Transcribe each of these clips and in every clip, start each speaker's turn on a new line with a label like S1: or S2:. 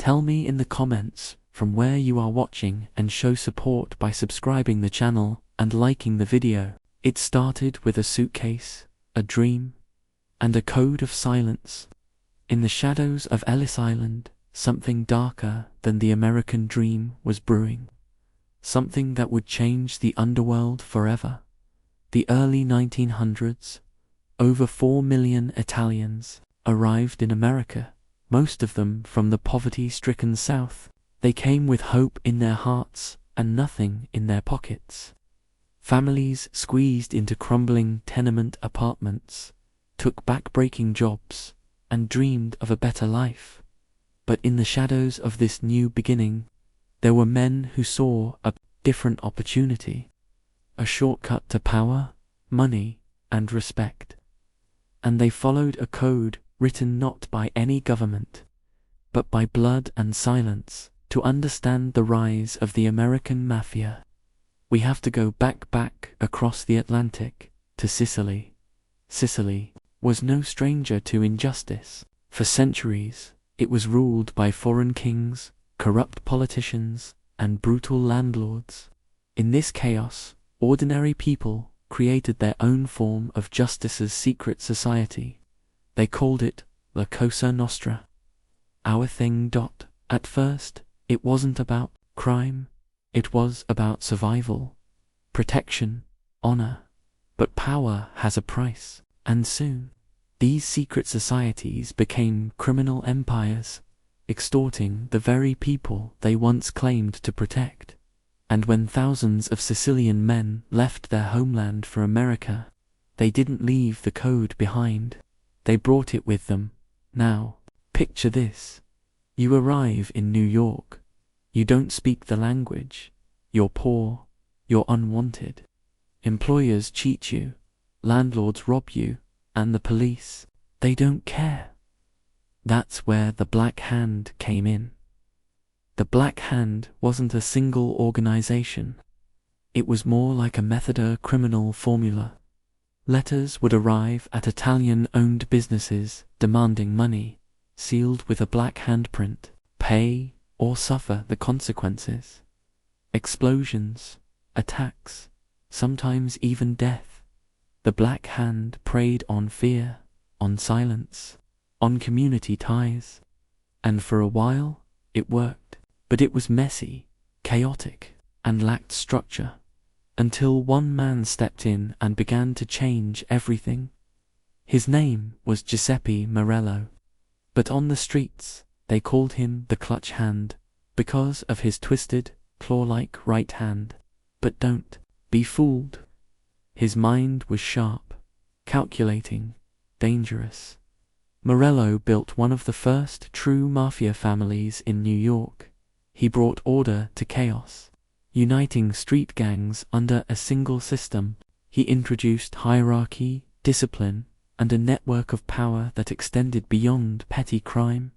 S1: Tell me in the comments from where you are watching and show support by subscribing the channel and liking the video. It started with a suitcase, a dream, and a code of silence. In the shadows of Ellis Island, something darker than the American dream was brewing. Something that would change the underworld forever. The early 1900s, over 4 million Italians arrived in America, most of them from the poverty-stricken South. They came with hope in their hearts and nothing in their pockets. Families squeezed into crumbling tenement apartments, took back-breaking jobs, and dreamed of a better life. But in the shadows of this new beginning, there were men who saw a different opportunity, a shortcut to power, money, and respect. And they followed a code written not by any government, but by blood and silence, to understand the rise of the American Mafia. We have to go back across the Atlantic to Sicily. Sicily was no stranger to injustice. For centuries, it was ruled by foreign kings, corrupt politicians, and brutal landlords. In this chaos, ordinary people created their own form of justice's secret society. They called it the Cosa Nostra. Our thing. At first, it wasn't about crime. It was about survival, protection, honor. But power has a price, and soon, these secret societies became criminal empires, extorting the very people they once claimed to protect. And when thousands of Sicilian men left their homeland for America, they didn't leave the code behind. They brought it with them. Now, picture this. You arrive in New York. You don't speak the language. You're poor. You're unwanted. Employers cheat you. Landlords rob you. And the police, they don't care. That's where the Black Hand came in. The Black Hand wasn't a single organization. It was more like a method criminal formula. Letters would arrive at Italian-owned businesses demanding money, sealed with a black handprint. Pay or suffer the consequences. Explosions, attacks, sometimes even death. The Black Hand preyed on fear, on silence, on community ties. And for a while, it worked. But it was messy, chaotic, and lacked structure. Until one man stepped in and began to change everything. His name was Giuseppe Morello. But on the streets, they called him the Clutch Hand, because of his twisted, claw-like right hand. But don't be fooled. His mind was sharp, calculating, dangerous. Morello built one of the first true mafia families in New York. He brought order to chaos, uniting street gangs under a single system. He introduced hierarchy, discipline, and a network of power that extended beyond petty crime.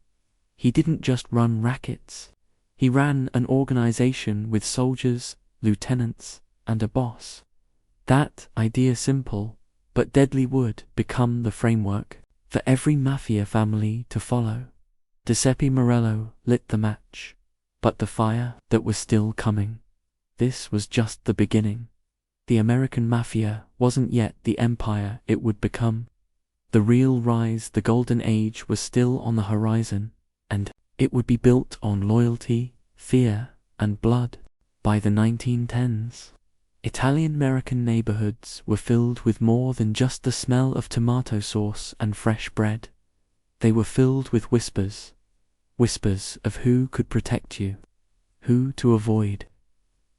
S1: He didn't just run rackets. He ran an organization with soldiers, lieutenants, and a boss. That idea, simple but deadly, would become the framework for every mafia family to follow. Giuseppe Morello lit the match, but the fire that was still coming. This was just the beginning. The American Mafia wasn't yet the empire it would become. The real rise, the golden age, was still on the horizon, and it would be built on loyalty, fear, and blood. By the 1910s, Italian-American neighborhoods were filled with more than just the smell of tomato sauce and fresh bread. They were filled with whispers. Whispers of who could protect you, who to avoid,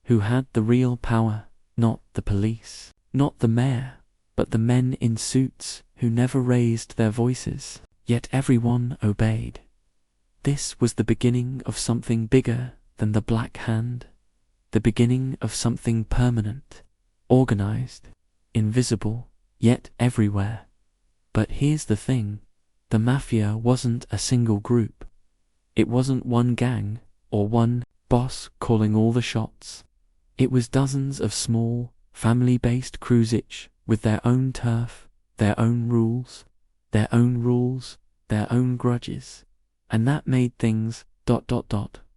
S1: who had the real power. Not the police, not the mayor, but the men in suits who never raised their voices, yet everyone obeyed. This was the beginning of something bigger than the Black Hand, the beginning of something permanent, organized, invisible, yet everywhere. But here's the thing, the Mafia wasn't a single group. It wasn't one gang, or one boss calling all the shots. It was dozens of small, family-based crews, each with their own turf, their own rules, their own grudges. And that made things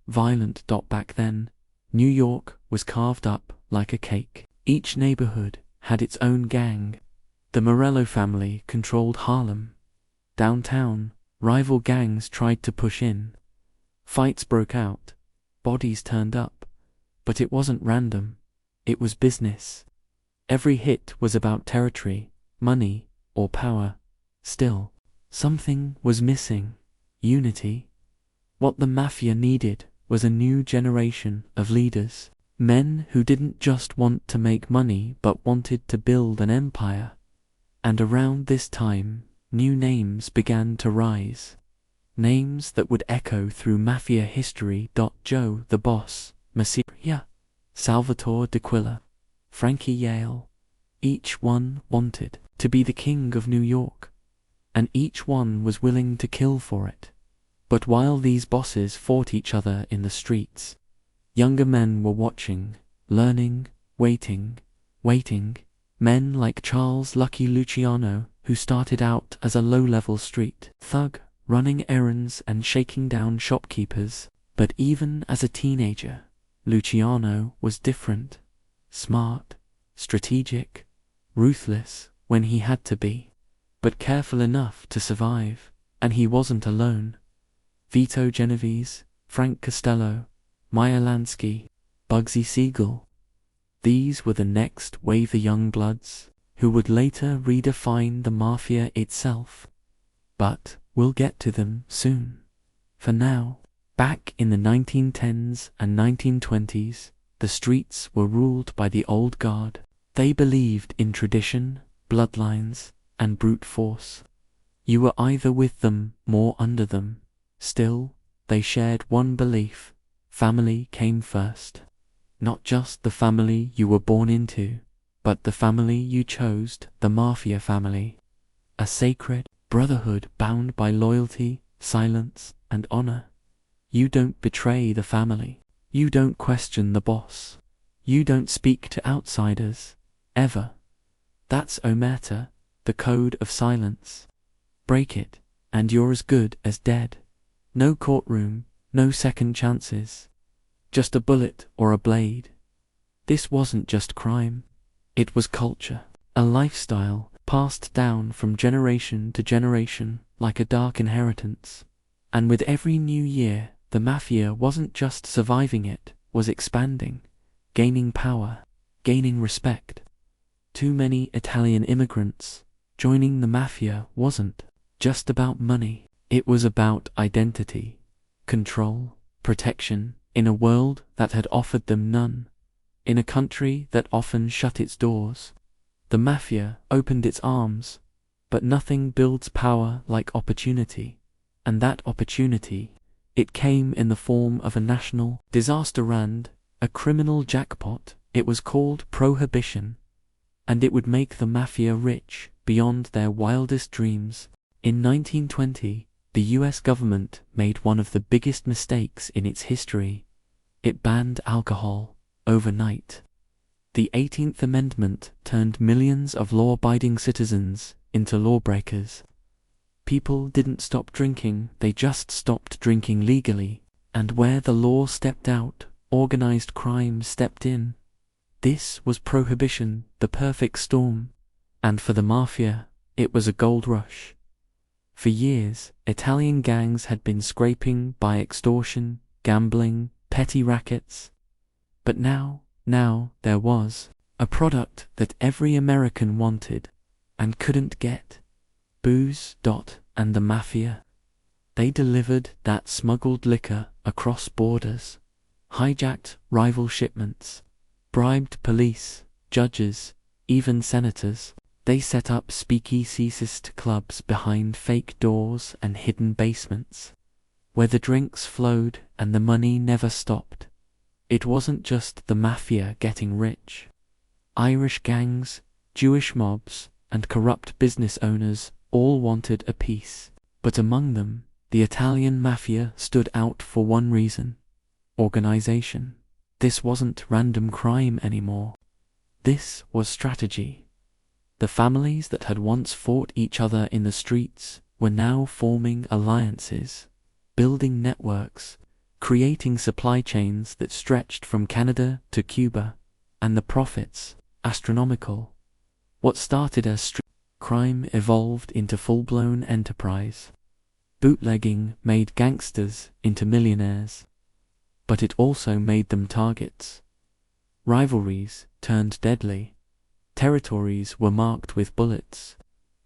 S1: Violent. Back then, New York was carved up like a cake. Each neighborhood had its own gang. The Morello family controlled Harlem. Downtown, rival gangs tried to push in. Fights broke out. Bodies turned up. But it wasn't random. It was business. Every hit was about territory, money, or power. Still, something was missing. Unity. What the Mafia needed was a new generation of leaders. Men who didn't just want to make money but wanted to build an empire. And around this time, new names began to rise. Names that would echo through Mafia history. Joe the Boss, Mafia, Salvatore D'Aquila, Frankie Yale. Each one wanted to be the king of New York, and each one was willing to kill for it. But while these bosses fought each other in the streets, younger men were watching, learning, waiting. Men like Charles Lucky Luciano, who started out as a low-level street thug, running errands and shaking down shopkeepers. But even as a teenager, Luciano was different. Smart, strategic, ruthless when he had to be, but careful enough to survive. And he wasn't alone. Vito Genovese, Frank Costello, Meyer Lansky, Bugsy Siegel. These were the next wave of young bloods, who would later redefine the Mafia itself. But we'll get to them soon. For now, back in the 1910s and 1920s, the streets were ruled by the old guard. They believed in tradition, bloodlines, and brute force. You were either with them or under them. Still, they shared one belief: family came first. Not just the family you were born into, but the family you chose, the Mafia family. A sacred brotherhood bound by loyalty, silence, and honor. You don't betray the family. You don't question the boss. You don't speak to outsiders, ever. That's omerta, the code of silence. Break it, and you're as good as dead. No courtroom, no second chances. Just a bullet or a blade. This wasn't just crime. It was culture, a lifestyle passed down from generation to generation like a dark inheritance. And with every new year, the Mafia wasn't just surviving, it was expanding, gaining power, gaining respect. Too many Italian immigrants joining the Mafia wasn't just about money. It was about identity, control, protection, in a world that had offered them none. In a country that often shut its doors, the Mafia opened its arms. But nothing builds power like opportunity. And that opportunity, it came in the form of a national disaster and a criminal jackpot. It was called Prohibition. And it would make the Mafia rich beyond their wildest dreams. In 1920, the US government made one of the biggest mistakes in its history. It banned alcohol overnight. The 18th Amendment turned millions of law-abiding citizens into lawbreakers. People didn't stop drinking, they just stopped drinking legally. And where the law stepped out, organized crime stepped in. This was Prohibition, the perfect storm. And for the Mafia, it was a gold rush. For years, Italian gangs had been scraping by extortion, gambling, petty rackets. But now there was a product that every American wanted and couldn't get. Booze. And the Mafia. They delivered that smuggled liquor across borders, hijacked rival shipments, bribed police, judges, even senators. They set up speakeasy-sized clubs behind fake doors and hidden basements, where the drinks flowed and the money never stopped. It wasn't just the Mafia getting rich. Irish gangs, Jewish mobs, and corrupt business owners all wanted a piece. But among them, the Italian Mafia stood out for one reason: organization. This wasn't random crime anymore. This was strategy. The families that had once fought each other in the streets were now forming alliances, building networks, creating supply chains that stretched from Canada to Cuba, and the profits, astronomical. What started as street crime evolved into full-blown enterprise. Bootlegging made gangsters into millionaires, but it also made them targets. Rivalries turned deadly. Territories were marked with bullets.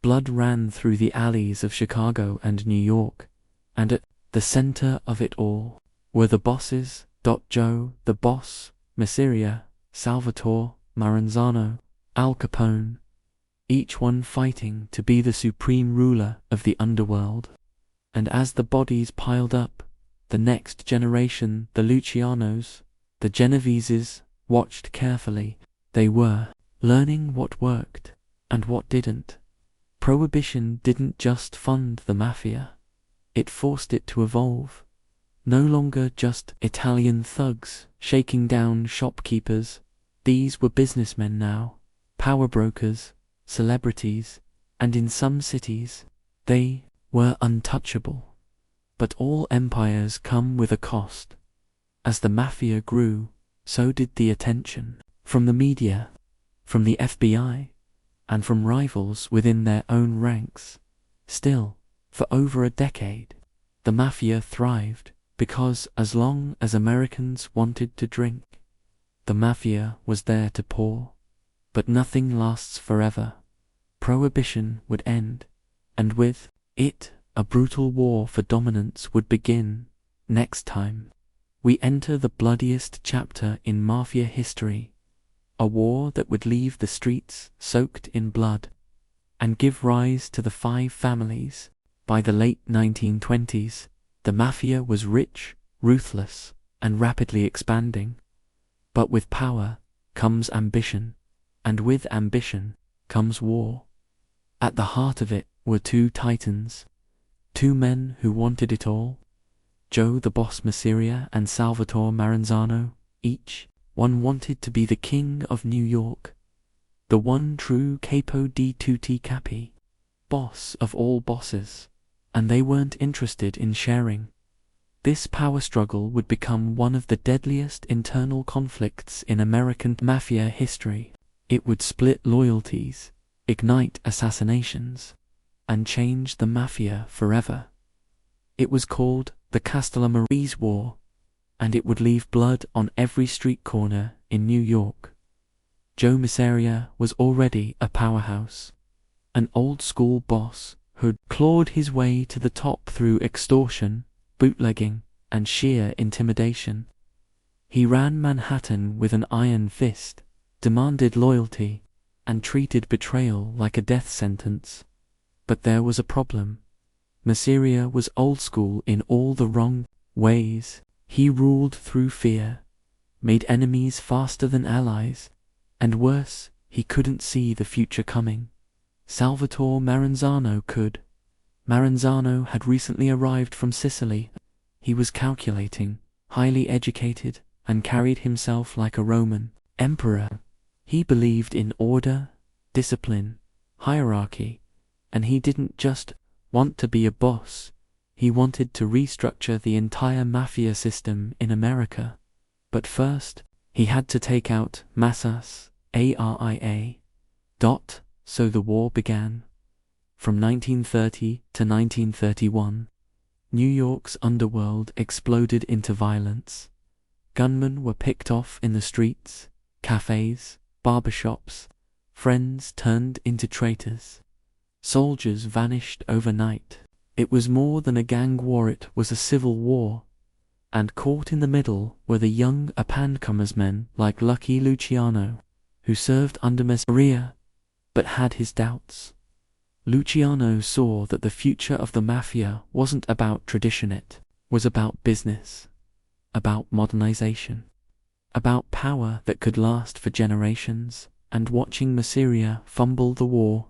S1: Blood ran through the alleys of Chicago and New York, and at the center of it all were the bosses, Joe, the boss, Masseria, Salvatore, Maranzano, Al Capone, each one fighting to be the supreme ruler of the underworld. And as the bodies piled up, the next generation, the Lucianos, the Genoveses, watched carefully. They were learning what worked and what didn't. Prohibition didn't just fund the mafia. It forced it to evolve. No longer just Italian thugs shaking down shopkeepers. These were businessmen now, power brokers, celebrities, and in some cities, they were untouchable. But all empires come with a cost. As the mafia grew, so did the attention from the media, from the FBI, and from rivals within their own ranks. Still, for over a decade, the mafia thrived because as long as Americans wanted to drink, the mafia was there to pour. But nothing lasts forever. Prohibition would end, and with it, a brutal war for dominance would begin. Next time, we enter the bloodiest chapter in mafia history, a war that would leave the streets soaked in blood and give rise to the five families. By the late 1920s, the mafia was rich, ruthless, and rapidly expanding. But with power comes ambition, and with ambition comes war. At the heart of it were two titans, two men who wanted it all, Joe the boss Masseria and Salvatore Maranzano. Each one wanted to be the king of New York, the one true capo di tutti capi, boss of all bosses, and they weren't interested in sharing. This power struggle would become one of the deadliest internal conflicts in American mafia history. It would split loyalties, ignite assassinations, and change the mafia forever. It was called the Castellamarese War, and it would leave blood on every street corner in New York. Joe Masseria was already a powerhouse, an old-school boss who'd clawed his way to the top through extortion, bootlegging, and sheer intimidation. He ran Manhattan with an iron fist, demanded loyalty, and treated betrayal like a death sentence. But there was a problem. Masseria was old school in all the wrong ways. He ruled through fear, made enemies faster than allies, and worse, he couldn't see the future coming. Salvatore Maranzano could. Maranzano had recently arrived from Sicily. He was calculating, highly educated, and carried himself like a Roman emperor. He believed in order, discipline, hierarchy, and he didn't just want to be a boss. He wanted to restructure the entire mafia system in America. But first, he had to take out Massas, ARIA. So the war began. From 1930 to 1931, New York's underworld exploded into violence. Gunmen were picked off in the streets, cafes, barbershops, friends turned into traitors. Soldiers vanished overnight. It was more than a gang war, it was a civil war. And caught in the middle were the young up-and-comers, men like Lucky Luciano, who served under Masseria, but had his doubts. Luciano saw that the future of the mafia wasn't about tradition, it was about business, about modernization, about power that could last for generations. And watching Masseria fumble the war,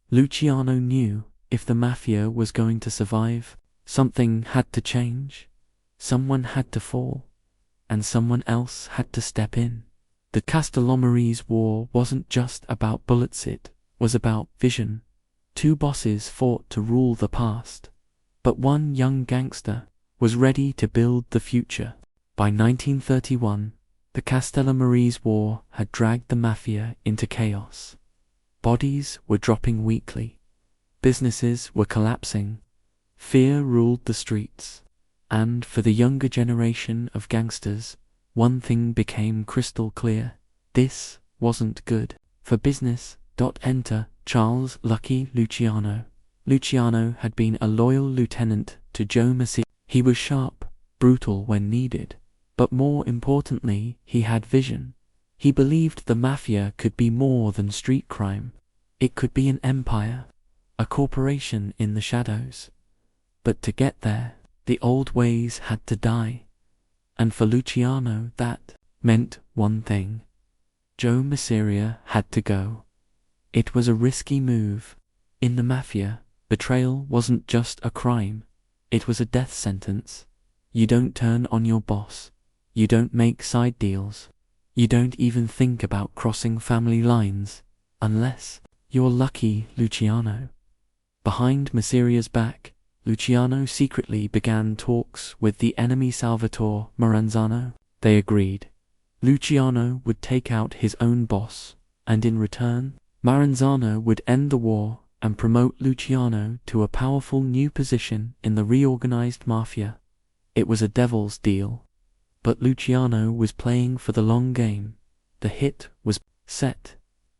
S1: Luciano knew if the mafia was going to survive, something had to change. Someone had to fall, and someone else had to step in. The Castellamarese War wasn't just about bullets, it was about vision. Two bosses fought to rule the past, but one young gangster was ready to build the future. By 1931, the Castellamarese War had dragged the Mafia into chaos. Bodies were dropping weekly. Businesses were collapsing. Fear ruled the streets. And for the younger generation of gangsters, one thing became crystal clear. This wasn't good for business. Enter Charles Lucky Luciano. Luciano had been a loyal lieutenant to Joe Messina. He was sharp, brutal when needed, but more importantly, he had vision. He believed the Mafia could be more than street crime. It could be an empire, a corporation in the shadows. But to get there, the old ways had to die. And for Luciano that meant one thing. Joe Messina had to go. It was a risky move. In the Mafia, betrayal wasn't just a crime. It was a death sentence. You don't turn on your boss. You don't make side deals. You don't even think about crossing family lines, unless you're Lucky Luciano. Behind Messina's back, Luciano secretly began talks with the enemy Salvatore Maranzano. They agreed. Luciano would take out his own boss, and in return, Maranzano would end the war and promote Luciano to a powerful new position in the reorganized Mafia. It was a devil's deal. But Luciano was playing for the long game. The hit was set.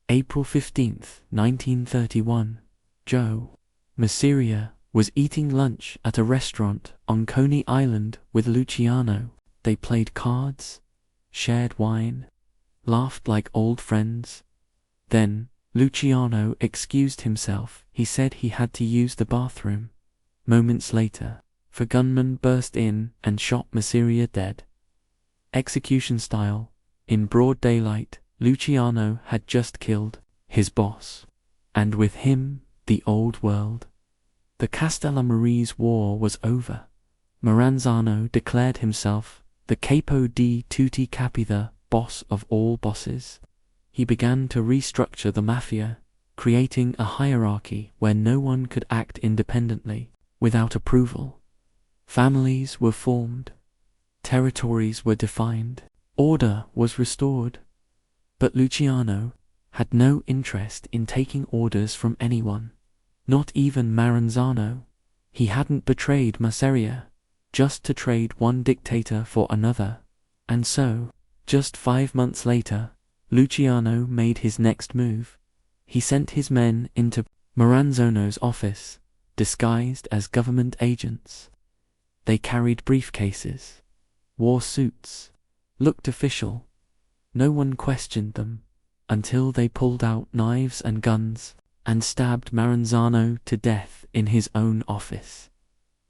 S1: April 15th, 1931. Joe Messina was eating lunch at a restaurant on Coney Island with Luciano. They played cards, shared wine, laughed like old friends. Then, Luciano excused himself. He said he had to use the bathroom. Moments later, a gunman burst in and shot Messina dead. Execution style. In broad daylight, Luciano had just killed his boss. And with him, the old world. The Castellamarese War was over. Maranzano declared himself the capo di tutti capi, the boss of all bosses. He began to restructure the Mafia, creating a hierarchy where no one could act independently, without approval. Families were formed. Territories were defined. Order was restored. But Luciano had no interest in taking orders from anyone, not even Maranzano. He hadn't betrayed Messina, just to trade one dictator for another. And so, just 5 months later, Luciano made his next move. He sent his men into Maranzano's office, disguised as government agents. They carried briefcases, wore suits, looked official. No one questioned them, until they pulled out knives and guns, and stabbed Maranzano to death in his own office.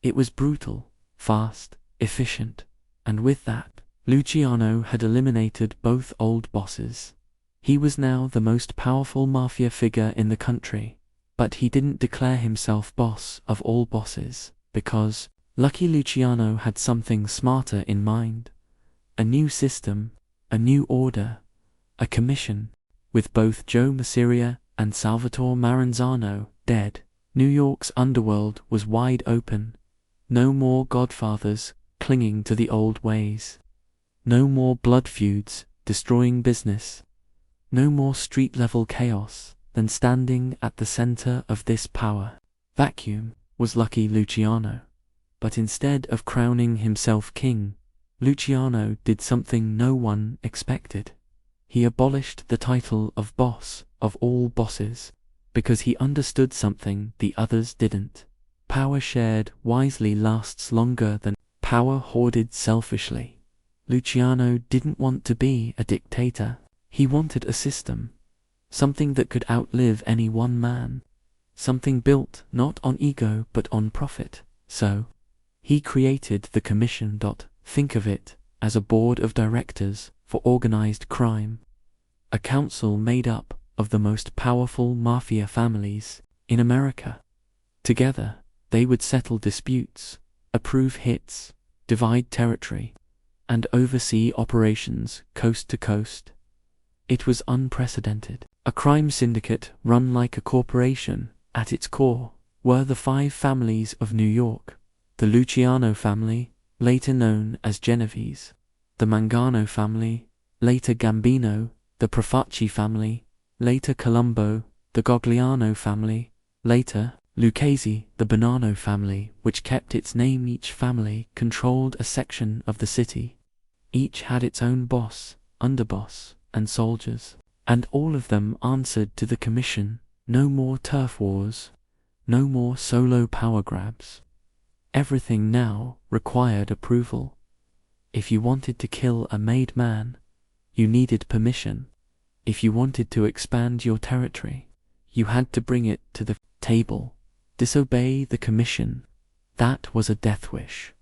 S1: It was brutal, fast, efficient, and with that, Luciano had eliminated both old bosses. He was now the most powerful Mafia figure in the country, but he didn't declare himself boss of all bosses, because Lucky Luciano had something smarter in mind. A new system, a new order, a commission. With both Joe Messina and Salvatore Maranzano dead, New York's underworld was wide open. No more godfathers clinging to the old ways. No more blood feuds destroying business. No more street-level chaos than standing at the center of this power vacuum was Lucky Luciano. But instead of crowning himself king, Luciano did something no one expected. He abolished the title of boss of all bosses, because he understood something the others didn't. Power shared wisely lasts longer than power hoarded selfishly. Luciano didn't want to be a dictator. He wanted a system, something that could outlive any one man, something built not on ego but on profit. So, he created the commission. Think of it as a board of directors for organized crime, a council made up of the most powerful Mafia families in America. Together, they would settle disputes, approve hits, divide territory, and oversee operations coast to coast. It was unprecedented. A crime syndicate run like a corporation. At its core were the 5 families of New York: the Luciano family, later known as Genovese, the Mangano family, later Gambino, the Profaci family, later Colombo, the Gogliano family, later Lucchese, the Bonanno family, which kept its name. Each family controlled a section of the city. Each had its own boss, underboss, and soldiers, and all of them answered to the commission. No more turf wars, no more solo power grabs. Everything now required approval. If you wanted to kill a made man, you needed permission. If you wanted to expand your territory, you had to bring it to the table. Disobey the commission. That was a death wish.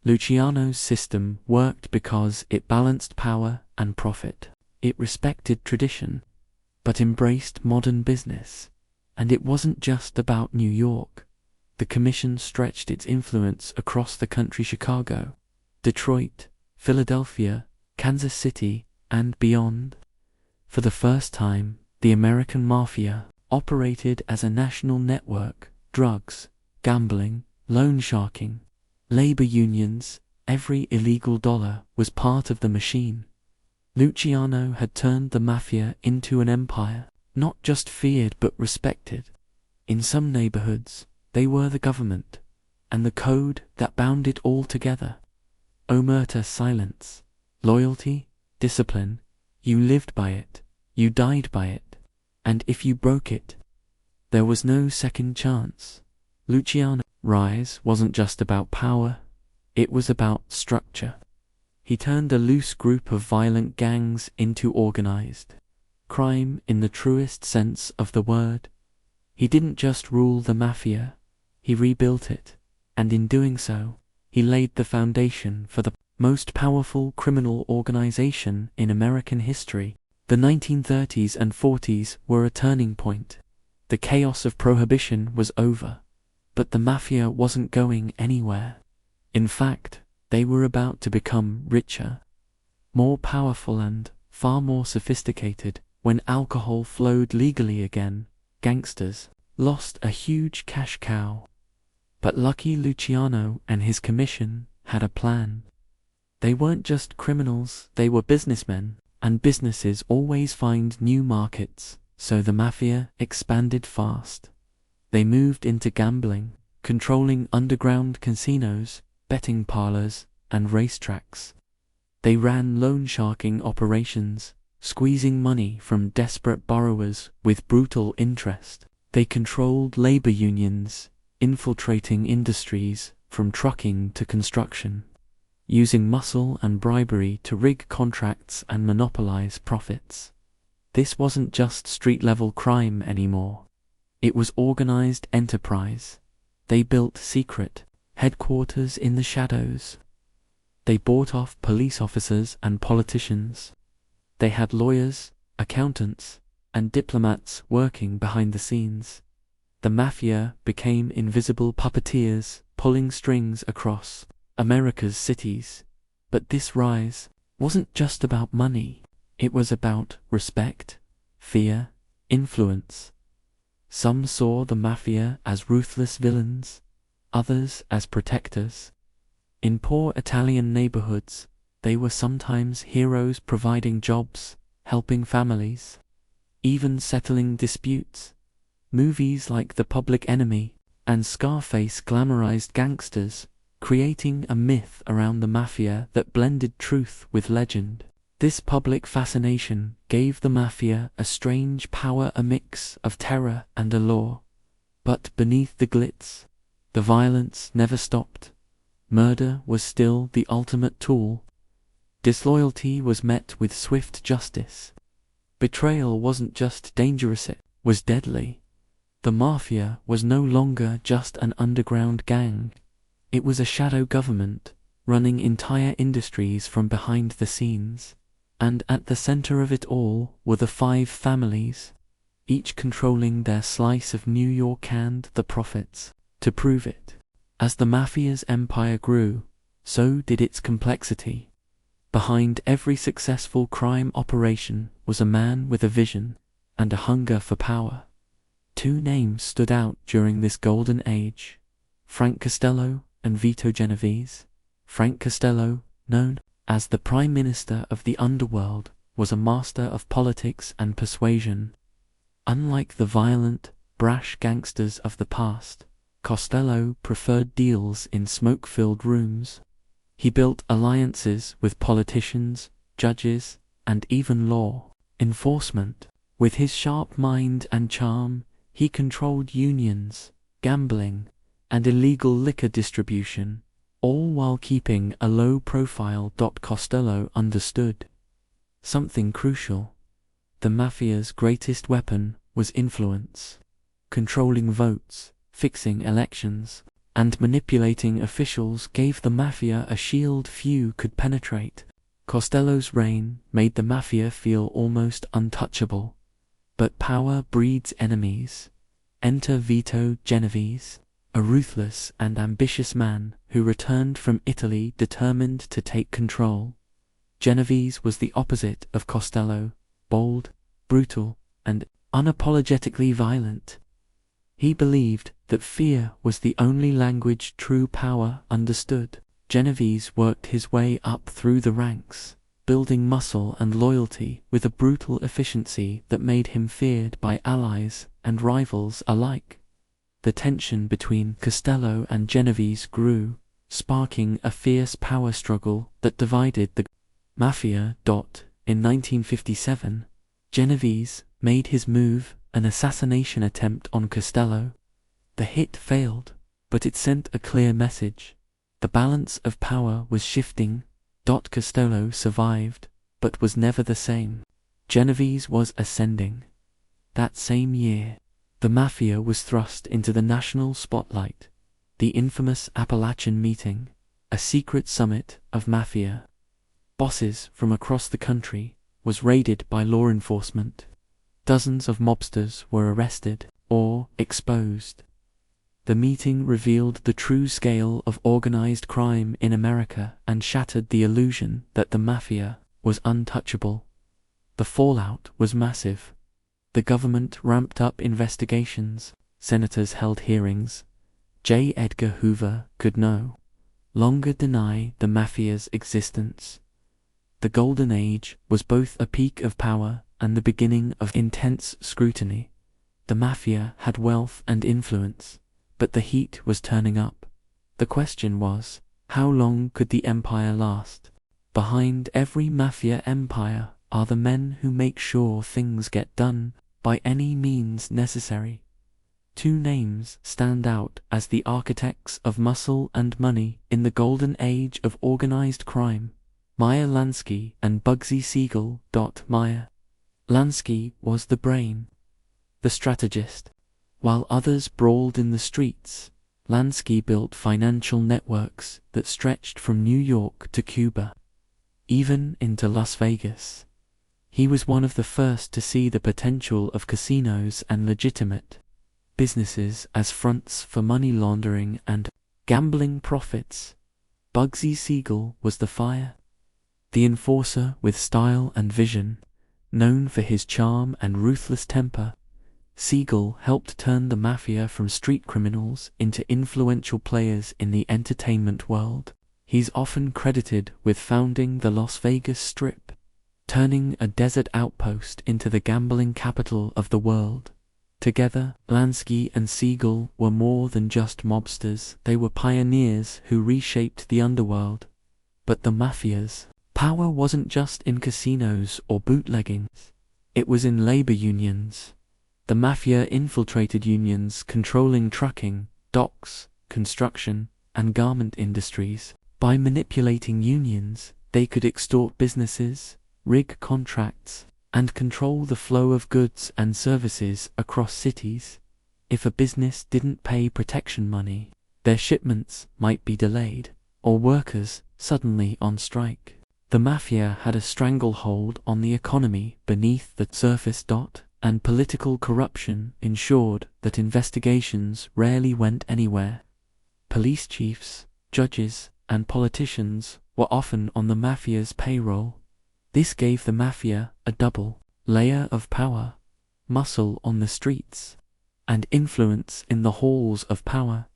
S1: Luciano's system worked because it balanced power and profit. It respected tradition, but embraced modern business. And it wasn't just about New York. The commission stretched its influence across the country: Chicago, Detroit, Philadelphia, Kansas City, and beyond. For the first time, the American Mafia operated as a national network. Drugs, gambling, loan sharking, labor unions, every illegal dollar was part of the machine. Luciano had turned the Mafia into an empire, not just feared but respected. In some neighborhoods, they were the government, and the code that bound it all together. Omerta: silence, loyalty, discipline. You lived by it, you died by it, and if you broke it, there was no second chance. Luciano's rise wasn't just about power, it was about structure. He turned a loose group of violent gangs into organized crime in the truest sense of the word. He didn't just rule the Mafia, he rebuilt it, and in doing so, he laid the foundation for the most powerful criminal organization in American history. The 1930s and 40s were a turning point. The chaos of Prohibition was over, but the Mafia wasn't going anywhere. In fact, they were about to become richer, more powerful, and far more sophisticated. When alcohol flowed legally again, gangsters lost a huge cash cow. But lucky Luciano and his commission had a plan. They weren't just criminals, they were businessmen, and businesses always find new markets, so the Mafia expanded fast. They moved into gambling, controlling underground casinos, betting parlors, and racetracks. They ran loan sharking operations, squeezing money from desperate borrowers with brutal interest. They controlled labor unions, infiltrating industries from trucking to construction, using muscle and bribery to rig contracts and monopolize profits. This wasn't just street-level crime anymore. It was organized enterprise. They built secret headquarters in the shadows. They bought off police officers and politicians. They had lawyers, accountants, and diplomats working behind the scenes. The Mafia became invisible puppeteers, pulling strings across America's cities. But this rise wasn't just about money. It was about respect, fear, influence. Some saw the Mafia as ruthless villains, others as protectors. In poor Italian neighborhoods, they were sometimes heroes, providing jobs, helping families, even settling disputes. Movies like The Public Enemy and Scarface glamorized gangsters, creating a myth around the Mafia that blended truth with legend. This public fascination gave the Mafia a strange power, a mix of terror and allure. But beneath the glitz, the violence never stopped. Murder was still the ultimate tool. Disloyalty was met with swift justice. Betrayal wasn't just dangerous, it was deadly. The Mafia was no longer just an underground gang. It was a shadow government, running entire industries from behind the scenes. And at the center of it all were the 5 families, each controlling their slice of New York and the profits. To prove it, as the Mafia's empire grew, so did its complexity. Behind every successful crime operation was a man with a vision and a hunger for power. 2 names stood out during this golden age: Frank Costello and Vito Genovese. Frank Costello, known as the Prime Minister of the Underworld, was a master of politics and persuasion. Unlike the violent, brash gangsters of the past, Costello preferred deals in smoke-filled rooms. He built alliances with politicians, judges, and even law enforcement. With his sharp mind and charm, he controlled unions, gambling, and illegal liquor distribution, all while keeping a low profile. Costello understood something crucial. The Mafia's greatest weapon was influence. Controlling votes, fixing elections, and manipulating officials gave the Mafia a shield few could penetrate. Costello's reign made the Mafia feel almost untouchable. But power breeds enemies. Enter Vito Genovese, a ruthless and ambitious man who returned from Italy determined to take control. Genovese was the opposite of Costello, bold, brutal, and unapologetically violent. He believed that fear was the only language true power understood. Genovese worked his way up through the ranks, building muscle and loyalty with a brutal efficiency that made him feared by allies and rivals alike. The tension between Costello and Genovese grew, sparking a fierce power struggle that divided the Mafia. In 1957, Genovese made his move, an assassination attempt on Costello. The hit failed, but it sent a clear message. The balance of power was shifting. Costello survived, but was never the same. Genovese was ascending. That same year, the Mafia was thrust into the national spotlight. The infamous Appalachian Meeting, a secret summit of Mafia bosses from across the country, was raided by law enforcement. Dozens of mobsters were arrested or exposed. The meeting revealed the true scale of organized crime in America and shattered the illusion that the Mafia was untouchable. The fallout was massive. The government ramped up investigations, senators held hearings. J. Edgar Hoover could no longer deny the Mafia's existence. The Golden Age was both a peak of power and the beginning of intense scrutiny. The Mafia had wealth and influence, but the heat was turning up. The question was, how long could the empire last? Behind every Mafia empire are the men who make sure things get done by any means necessary. Two names stand out as the architects of muscle and money in the golden age of organized crime: Meyer Lansky and Bugsy Siegel. Meyer Lansky was the brain, the strategist. While others brawled in the streets, Lansky built financial networks that stretched from New York to Cuba, even into Las Vegas. He was one of the first to see the potential of casinos and legitimate businesses as fronts for money laundering and gambling profits. Bugsy Siegel was the fire, the enforcer with style and vision, known for his charm and ruthless temper. Siegel helped turn the Mafia from street criminals into influential players in the entertainment world. He's often credited with founding the Las Vegas Strip, turning a desert outpost into the gambling capital of the world. Together, Lansky and Siegel were more than just mobsters. They were pioneers who reshaped the underworld. But the Mafia's power wasn't just in casinos or bootlegging. It was in labor unions. The Mafia infiltrated unions controlling trucking, docks, construction, and garment industries. By manipulating unions, they could extort businesses, rig contracts, and control the flow of goods and services across cities. If a business didn't pay protection money, their shipments might be delayed, or workers suddenly on strike. The Mafia had a stranglehold on the economy beneath the surface. And political corruption ensured that investigations rarely went anywhere. Police chiefs, judges, and politicians were often on the Mafia's payroll. This gave the Mafia a double layer of power: muscle on the streets, and influence in the halls of power.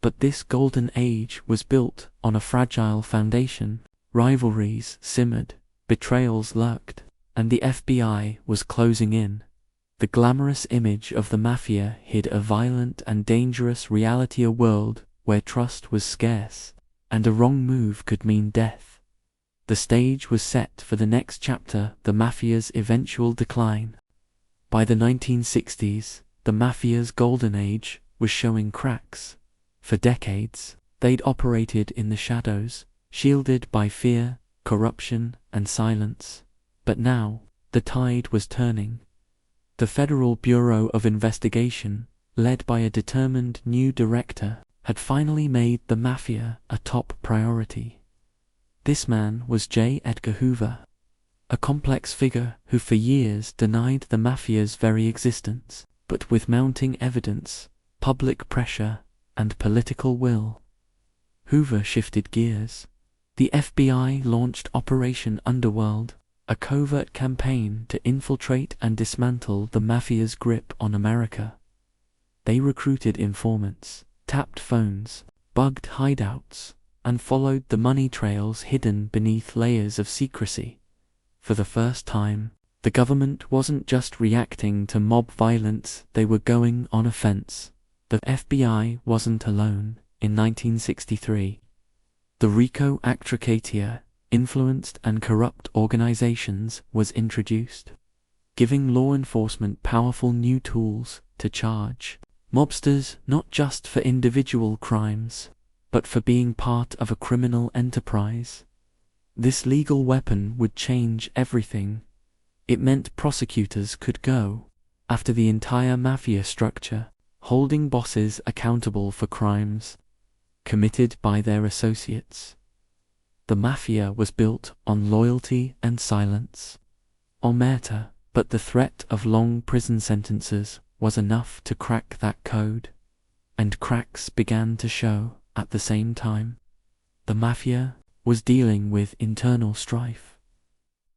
S1: But this golden age was built on a fragile foundation. Rivalries simmered, betrayals lurked, and the FBI was closing in. The glamorous image of the Mafia hid a violent and dangerous reality, a world where trust was scarce, and a wrong move could mean death. The stage was set for the next chapter, the Mafia's eventual decline. By the 1960s, the Mafia's golden age was showing cracks. For decades, they'd operated in the shadows, shielded by fear, corruption, and silence. But now, the tide was turning. The Federal Bureau of Investigation, led by a determined new director, had finally made the Mafia a top priority. This man was J. Edgar Hoover, a complex figure who for years denied the Mafia's very existence, but with mounting evidence, public pressure, and political will, Hoover shifted gears. The FBI launched Operation Underworld, a covert campaign to infiltrate and dismantle the Mafia's grip on America. They recruited informants, tapped phones, bugged hideouts, and followed the money trails hidden beneath layers of secrecy. For the first time, the government wasn't just reacting to mob violence, they were going on offense. The FBI wasn't alone. In 1963, the RICO Actricatia, Influenced and Corrupt Organizations, was introduced, giving law enforcement powerful new tools to charge mobsters not just for individual crimes, but for being part of a criminal enterprise. This legal weapon would change everything. It meant prosecutors could go after the entire Mafia structure, holding bosses accountable for crimes committed by their associates. The Mafia was built on loyalty and silence. Omerta, but the threat of long prison sentences was enough to crack that code. And cracks began to show at the same time. The Mafia was dealing with internal strife.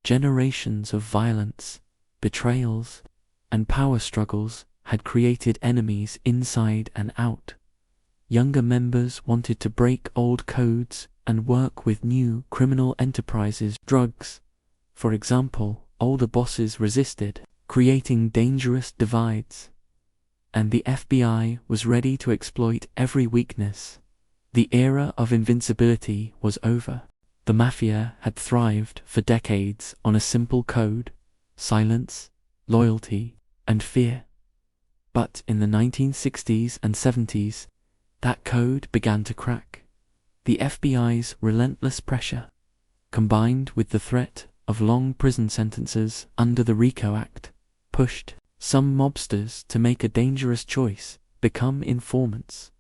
S1: Generations of violence, betrayals, and power struggles had created enemies inside and out. Younger members wanted to break old codes and work with new criminal enterprises. Drugs, for example, older bosses resisted, creating dangerous divides. And the FBI was ready to exploit every weakness. The era of invincibility was over. The Mafia had thrived for decades on a simple code: silence, loyalty, and fear. But in the 1960s and 70s, that code began to crack. The FBI's relentless pressure, combined with the threat of long prison sentences under the RICO Act, pushed some mobsters to make a dangerous choice: become informants.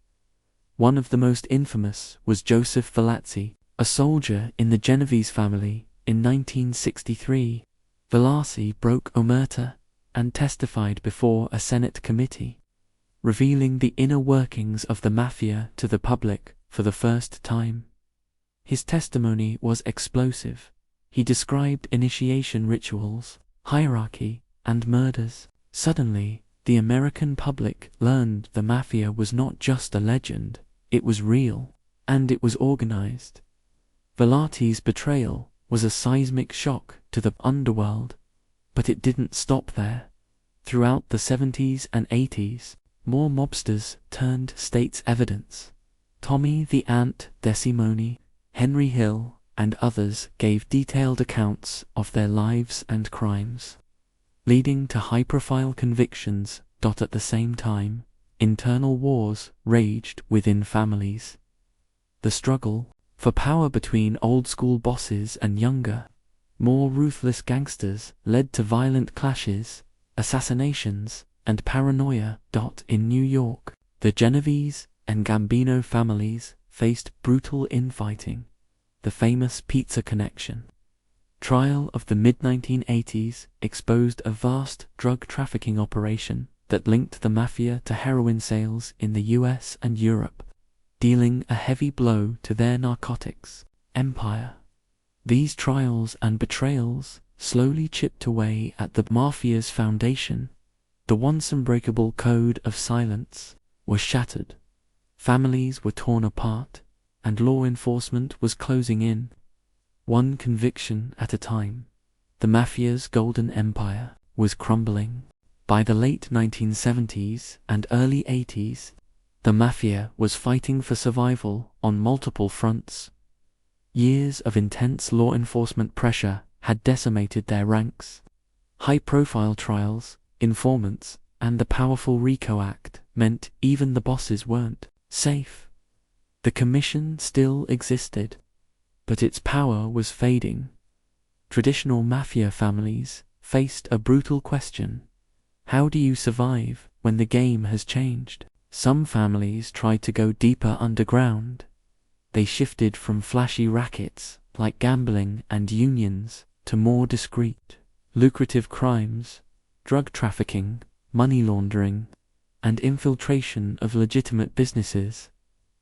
S1: One of the most infamous was Joseph Velazzi, a soldier in the Genovese family. In 1963, Velazzi broke Omerta and testified before a Senate committee, revealing the inner workings of the Mafia to the public for the first time. His testimony was explosive. He described initiation rituals, hierarchy, and murders. Suddenly, the American public learned the Mafia was not just a legend, it was real, and it was organized. Velazzi's betrayal was a seismic shock to the underworld, but it didn't stop there. Throughout the 70s and 80s, more mobsters turned state's evidence. Tommy the Ant DeSimone, Henry Hill, and others gave detailed accounts of their lives and crimes, leading to high-profile convictions. At the same time, internal wars raged within families. The struggle for power between old-school bosses and younger, more ruthless gangsters led to violent clashes, assassinations, and paranoia. In New York, the Genovese and Gambino families faced brutal infighting. The famous Pizza Connection trial of the mid-1980s exposed a vast drug trafficking operation that linked the Mafia to heroin sales in the US and Europe, dealing a heavy blow to their narcotics empire. These trials and betrayals slowly chipped away at the Mafia's foundation. The once unbreakable code of silence was shattered. Families were torn apart, and law enforcement was closing in, one conviction at a time. The Mafia's golden empire was crumbling. By the late 1970s and early 80s, the Mafia was fighting for survival on multiple fronts. Years of intense law enforcement pressure had decimated their ranks. High-profile trials, informants, and the powerful RICO Act meant even the bosses weren't safe. The commission still existed, but its power was fading. Traditional mafia families faced a brutal question. How do you survive when the game has changed? Some families tried to go deeper underground. They shifted from flashy rackets like gambling and unions to more discreet, lucrative crimes, drug trafficking, money laundering, and infiltration of legitimate businesses.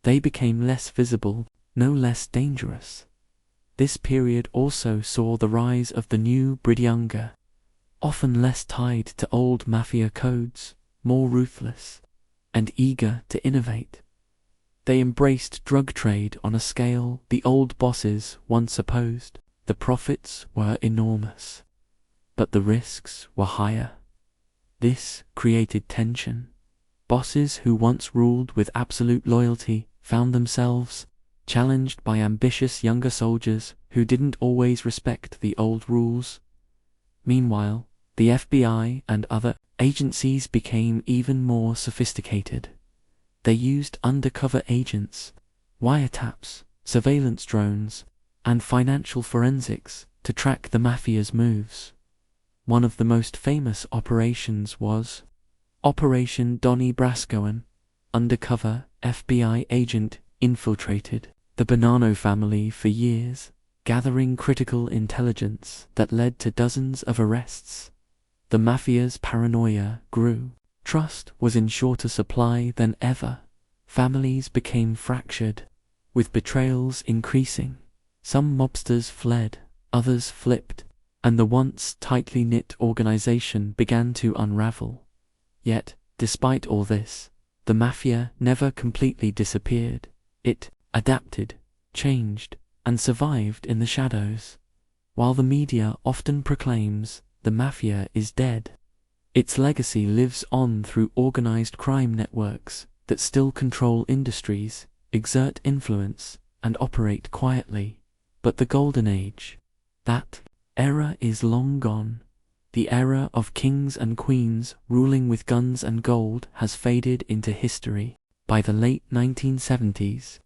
S1: They became less visible, no less dangerous. This period also saw the rise of the new breed, younger, often less tied to old mafia codes, more ruthless, and eager to innovate. They embraced drug trade on a scale the old bosses once opposed. The profits were enormous, but the risks were higher. This created tension. Bosses who once ruled with absolute loyalty found themselves challenged by ambitious younger soldiers who didn't always respect the old rules. Meanwhile, the FBI and other agencies became even more sophisticated. They used undercover agents, wiretaps, surveillance drones, and financial forensics to track the Mafia's moves. One of the most famous operations was Operation Donnie Brasco. An undercover FBI agent infiltrated the Bonanno family for years, gathering critical intelligence that led to dozens of arrests. The Mafia's paranoia grew. Trust was in shorter supply than ever. Families became fractured, with betrayals increasing. Some mobsters fled, others flipped, and the once tightly knit organization began to unravel. Yet, despite all this, the Mafia never completely disappeared. It adapted, changed, and survived in the shadows. While the media often proclaims the Mafia is dead, its legacy lives on through organized crime networks that still control industries, exert influence, and operate quietly. But the Golden Age, that era is long gone. The era of kings and queens ruling with guns and gold has faded into history. By the late 1970s,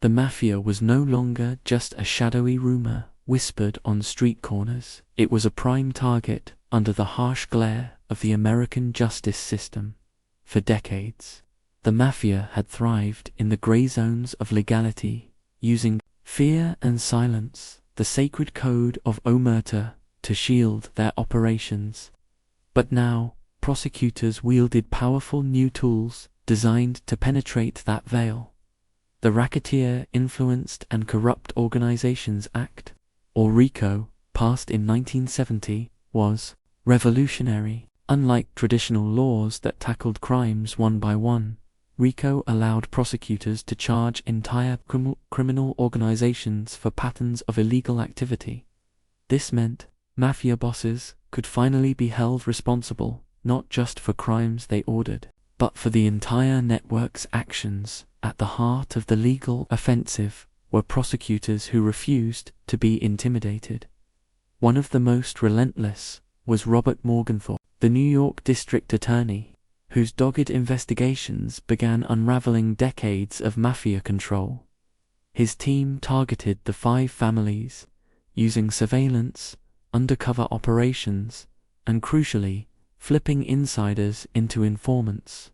S1: the Mafia was no longer just a shadowy rumor whispered on street corners. It was a prime target under the harsh glare of the American justice system. For decades, the Mafia had thrived in the gray zones of legality, using fear and silence, the sacred code of omerta, to shield their operations. But now, prosecutors wielded powerful new tools designed to penetrate that veil. The Racketeer Influenced and Corrupt Organizations Act, or RICO, passed in 1970, was revolutionary. Unlike traditional laws that tackled crimes one by one, RICO allowed prosecutors to charge entire criminal organizations for patterns of illegal activity. This meant Mafia bosses could finally be held responsible, not just for crimes they ordered, but for the entire network's actions. At the heart of the legal offensive were prosecutors who refused to be intimidated. One of the most relentless was Robert Morgenthau, the New York District Attorney, whose dogged investigations began unraveling decades of Mafia control. His team targeted the 5 families, using surveillance, undercover operations, and crucially, flipping insiders into informants.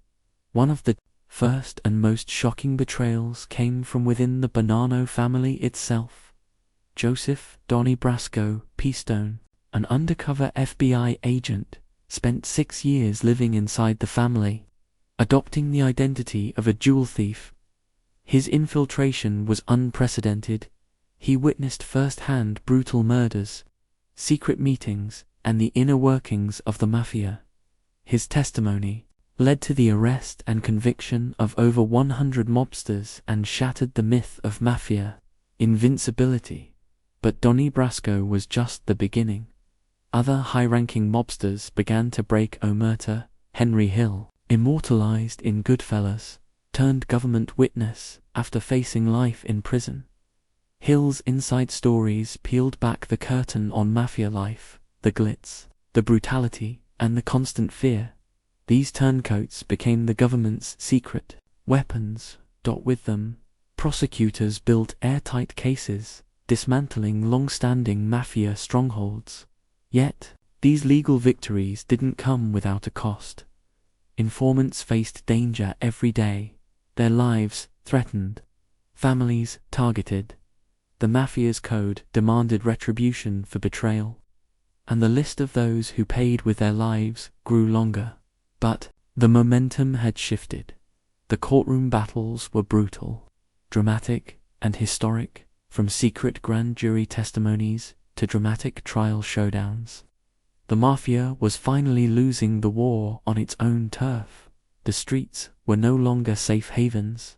S1: One of the first and most shocking betrayals came from within the Bonanno family itself. Joseph Donnie Brasco Peastone, an undercover FBI agent, spent 6 years living inside the family, adopting the identity of a jewel thief. His infiltration was unprecedented. He witnessed firsthand brutal murders, secret meetings, and the inner workings of the Mafia. His testimony, led to the arrest and conviction of over 100 mobsters and shattered the myth of mafia invincibility. But Donnie Brasco was just the beginning. Other high-ranking mobsters began to break omerta. Henry Hill, immortalized in Goodfellas, turned government witness after facing life in prison. Hill's inside stories peeled back the curtain on mafia life, the glitz, the brutality, and the constant fear. These turncoats became the government's secret weapons. With them, prosecutors built airtight cases, dismantling long-standing mafia strongholds. Yet, these legal victories didn't come without a cost. Informants faced danger every day, their lives threatened, families targeted. The mafia's code demanded retribution for betrayal, and the list of those who paid with their lives grew longer. But the momentum had shifted. The courtroom battles were brutal, dramatic, and historic, from secret grand jury testimonies to dramatic trial showdowns. The mafia was finally losing the war on its own turf. The streets were no longer safe havens.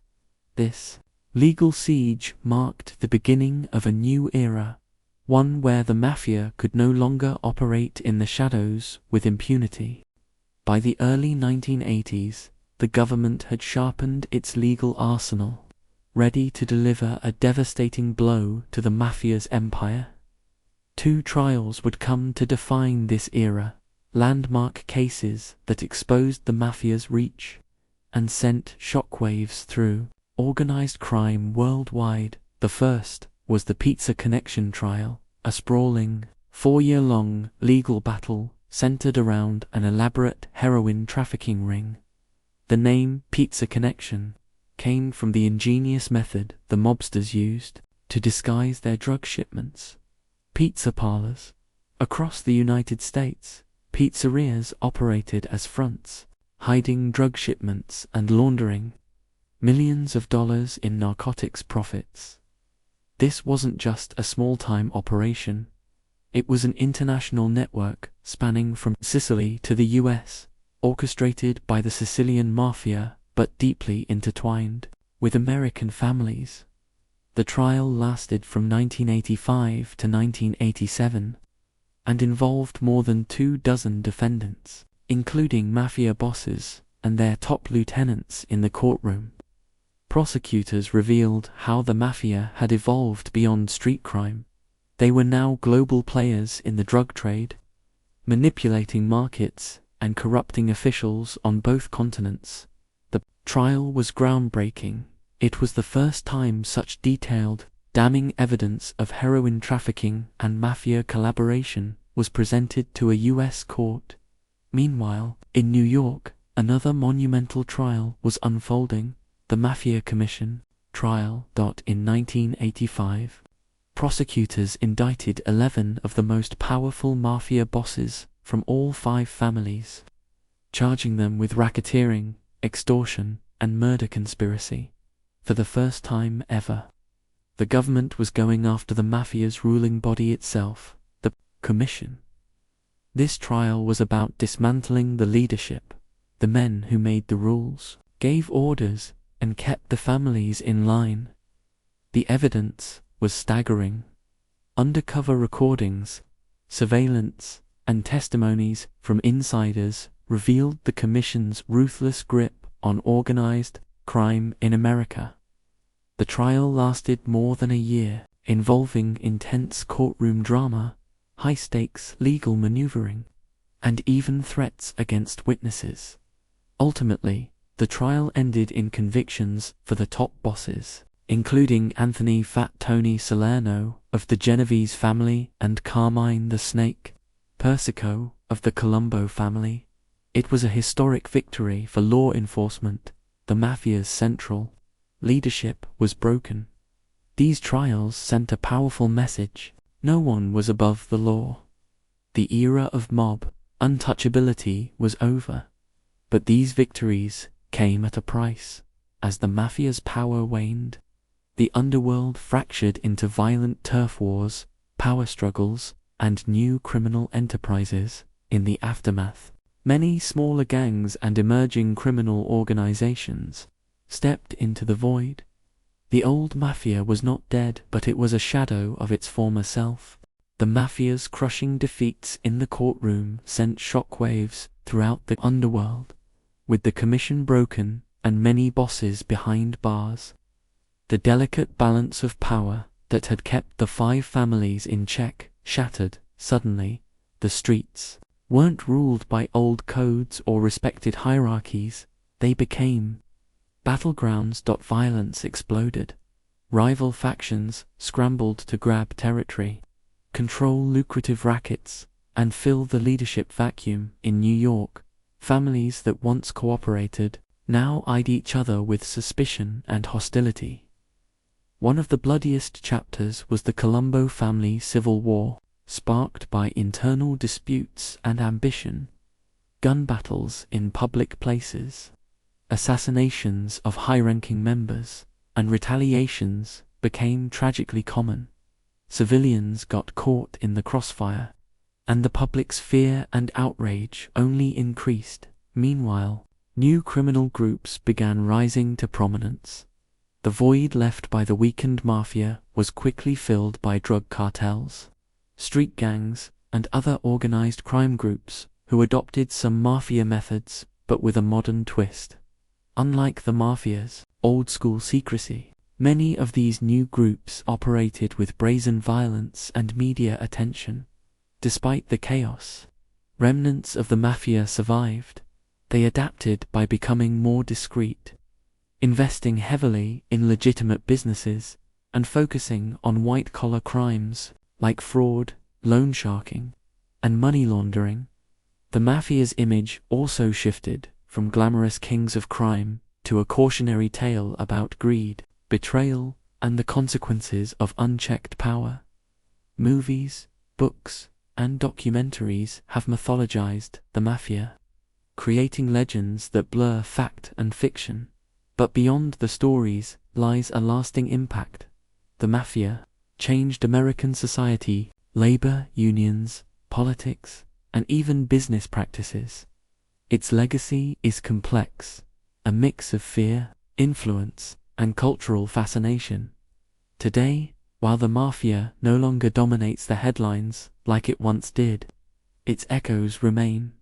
S1: This legal siege marked the beginning of a new era, one where the mafia could no longer operate in the shadows with impunity. By the early 1980s, the government had sharpened its legal arsenal, ready to deliver a devastating blow to the mafia's empire. 2 trials would come to define this era, landmark cases that exposed the mafia's reach and sent shockwaves through organized crime worldwide. The first was the Pizza Connection trial, a sprawling, 4-year-long legal battle centered around an elaborate heroin trafficking ring. The name Pizza Connection came from the ingenious method the mobsters used to disguise their drug shipments. Pizza parlors. Across the United States, pizzerias operated as fronts, hiding drug shipments and laundering millions of dollars in narcotics profits. This wasn't just a small-time operation. It was an international network spanning from Sicily to the US, orchestrated by the Sicilian Mafia but deeply intertwined with American families. The trial lasted from 1985 to 1987 and involved more than 24 defendants, including mafia bosses and their top lieutenants in the courtroom. Prosecutors revealed how the mafia had evolved beyond street crime. They were now global players in the drug trade, manipulating markets and corrupting officials on both continents. The trial was groundbreaking. It was the first time such detailed, damning evidence of heroin trafficking and mafia collaboration was presented to a U.S. court. Meanwhile, in New York, another monumental trial was unfolding, the Mafia Commission trial. In 1985, prosecutors indicted 11 of the most powerful mafia bosses from all 5 families, charging them with racketeering, extortion, and murder conspiracy. For the first time ever, the government was going after the mafia's ruling body itself, the Commission. This trial was about dismantling the leadership, the men who made the rules, gave orders, and kept the families in line. The evidence was staggering. Undercover recordings, surveillance, and testimonies from insiders revealed the Commission's ruthless grip on organized crime in America. The trial lasted more than a year, involving intense courtroom drama, high-stakes legal maneuvering, and even threats against witnesses. Ultimately, the trial ended in convictions for the top bosses, including Anthony "Fat Tony" Salerno of the Genovese family and Carmine the Snake Persico of the Colombo family. It was a historic victory for law enforcement. The mafia's central leadership was broken. These trials sent a powerful message. No one was above the law. The era of mob untouchability was over. But these victories came at a price. As the mafia's power waned, the underworld fractured into violent turf wars, power struggles, and new criminal enterprises. In the aftermath, Many smaller gangs and emerging criminal organizations stepped into the void. The old mafia was not dead, but it was a shadow of its former self. The mafia's crushing defeats in the courtroom sent shockwaves throughout the underworld, with the commission broken and many bosses behind bars. The delicate balance of power that had kept the five families in check shattered suddenly. The streets weren't ruled by old codes or respected hierarchies, they became battlegrounds. Violence exploded. Rival factions scrambled to grab territory, control lucrative rackets, and fill the leadership vacuum. In New York, families that once cooperated now eyed each other with suspicion and hostility. One of the bloodiest chapters was the Colombo family civil war, sparked by internal disputes and ambition. Gun battles in public places, assassinations of high-ranking members, and retaliations became tragically common. Civilians got caught in the crossfire, and the public's fear and outrage only increased. Meanwhile, new criminal groups began rising to prominence. The void left by the weakened mafia was quickly filled by drug cartels, street gangs, and other organized crime groups who adopted some mafia methods but with a modern twist. Unlike the mafia's old-school secrecy, many of these new groups operated with brazen violence and media attention. Despite the chaos, remnants of the mafia survived. They adapted by becoming more discreet, investing heavily in legitimate businesses and focusing on white-collar crimes like fraud, loan sharking, and money laundering. The mafia's image also shifted from glamorous kings of crime to a cautionary tale about greed, betrayal, and the consequences of unchecked power. Movies, books, and documentaries have mythologized the mafia, creating legends that blur fact and fiction. But beyond the stories lies a lasting impact. The mafia changed American society, labor unions, politics, and even business practices. Its legacy is complex, a mix of fear, influence, and cultural fascination. Today, while the mafia no longer dominates the headlines like it once did, its echoes remain.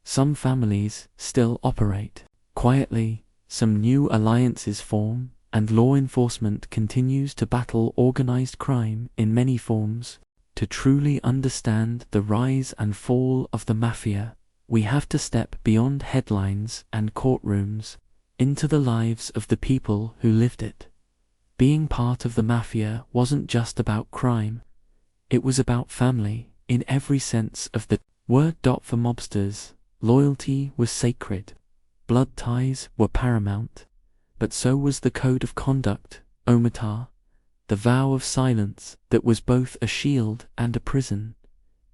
S1: Some families still operate quietly, some new alliances form, and law enforcement continues to battle organized crime in many forms. To truly understand the rise and fall of the mafia, we have to step beyond headlines and courtrooms into the lives of the people who lived it. Being part of the mafia wasn't just about crime, it was about family in every sense of the word. For mobsters, loyalty was sacred, blood ties were paramount, but so was the code of conduct, omerta, the vow of silence that was both a shield and a prison.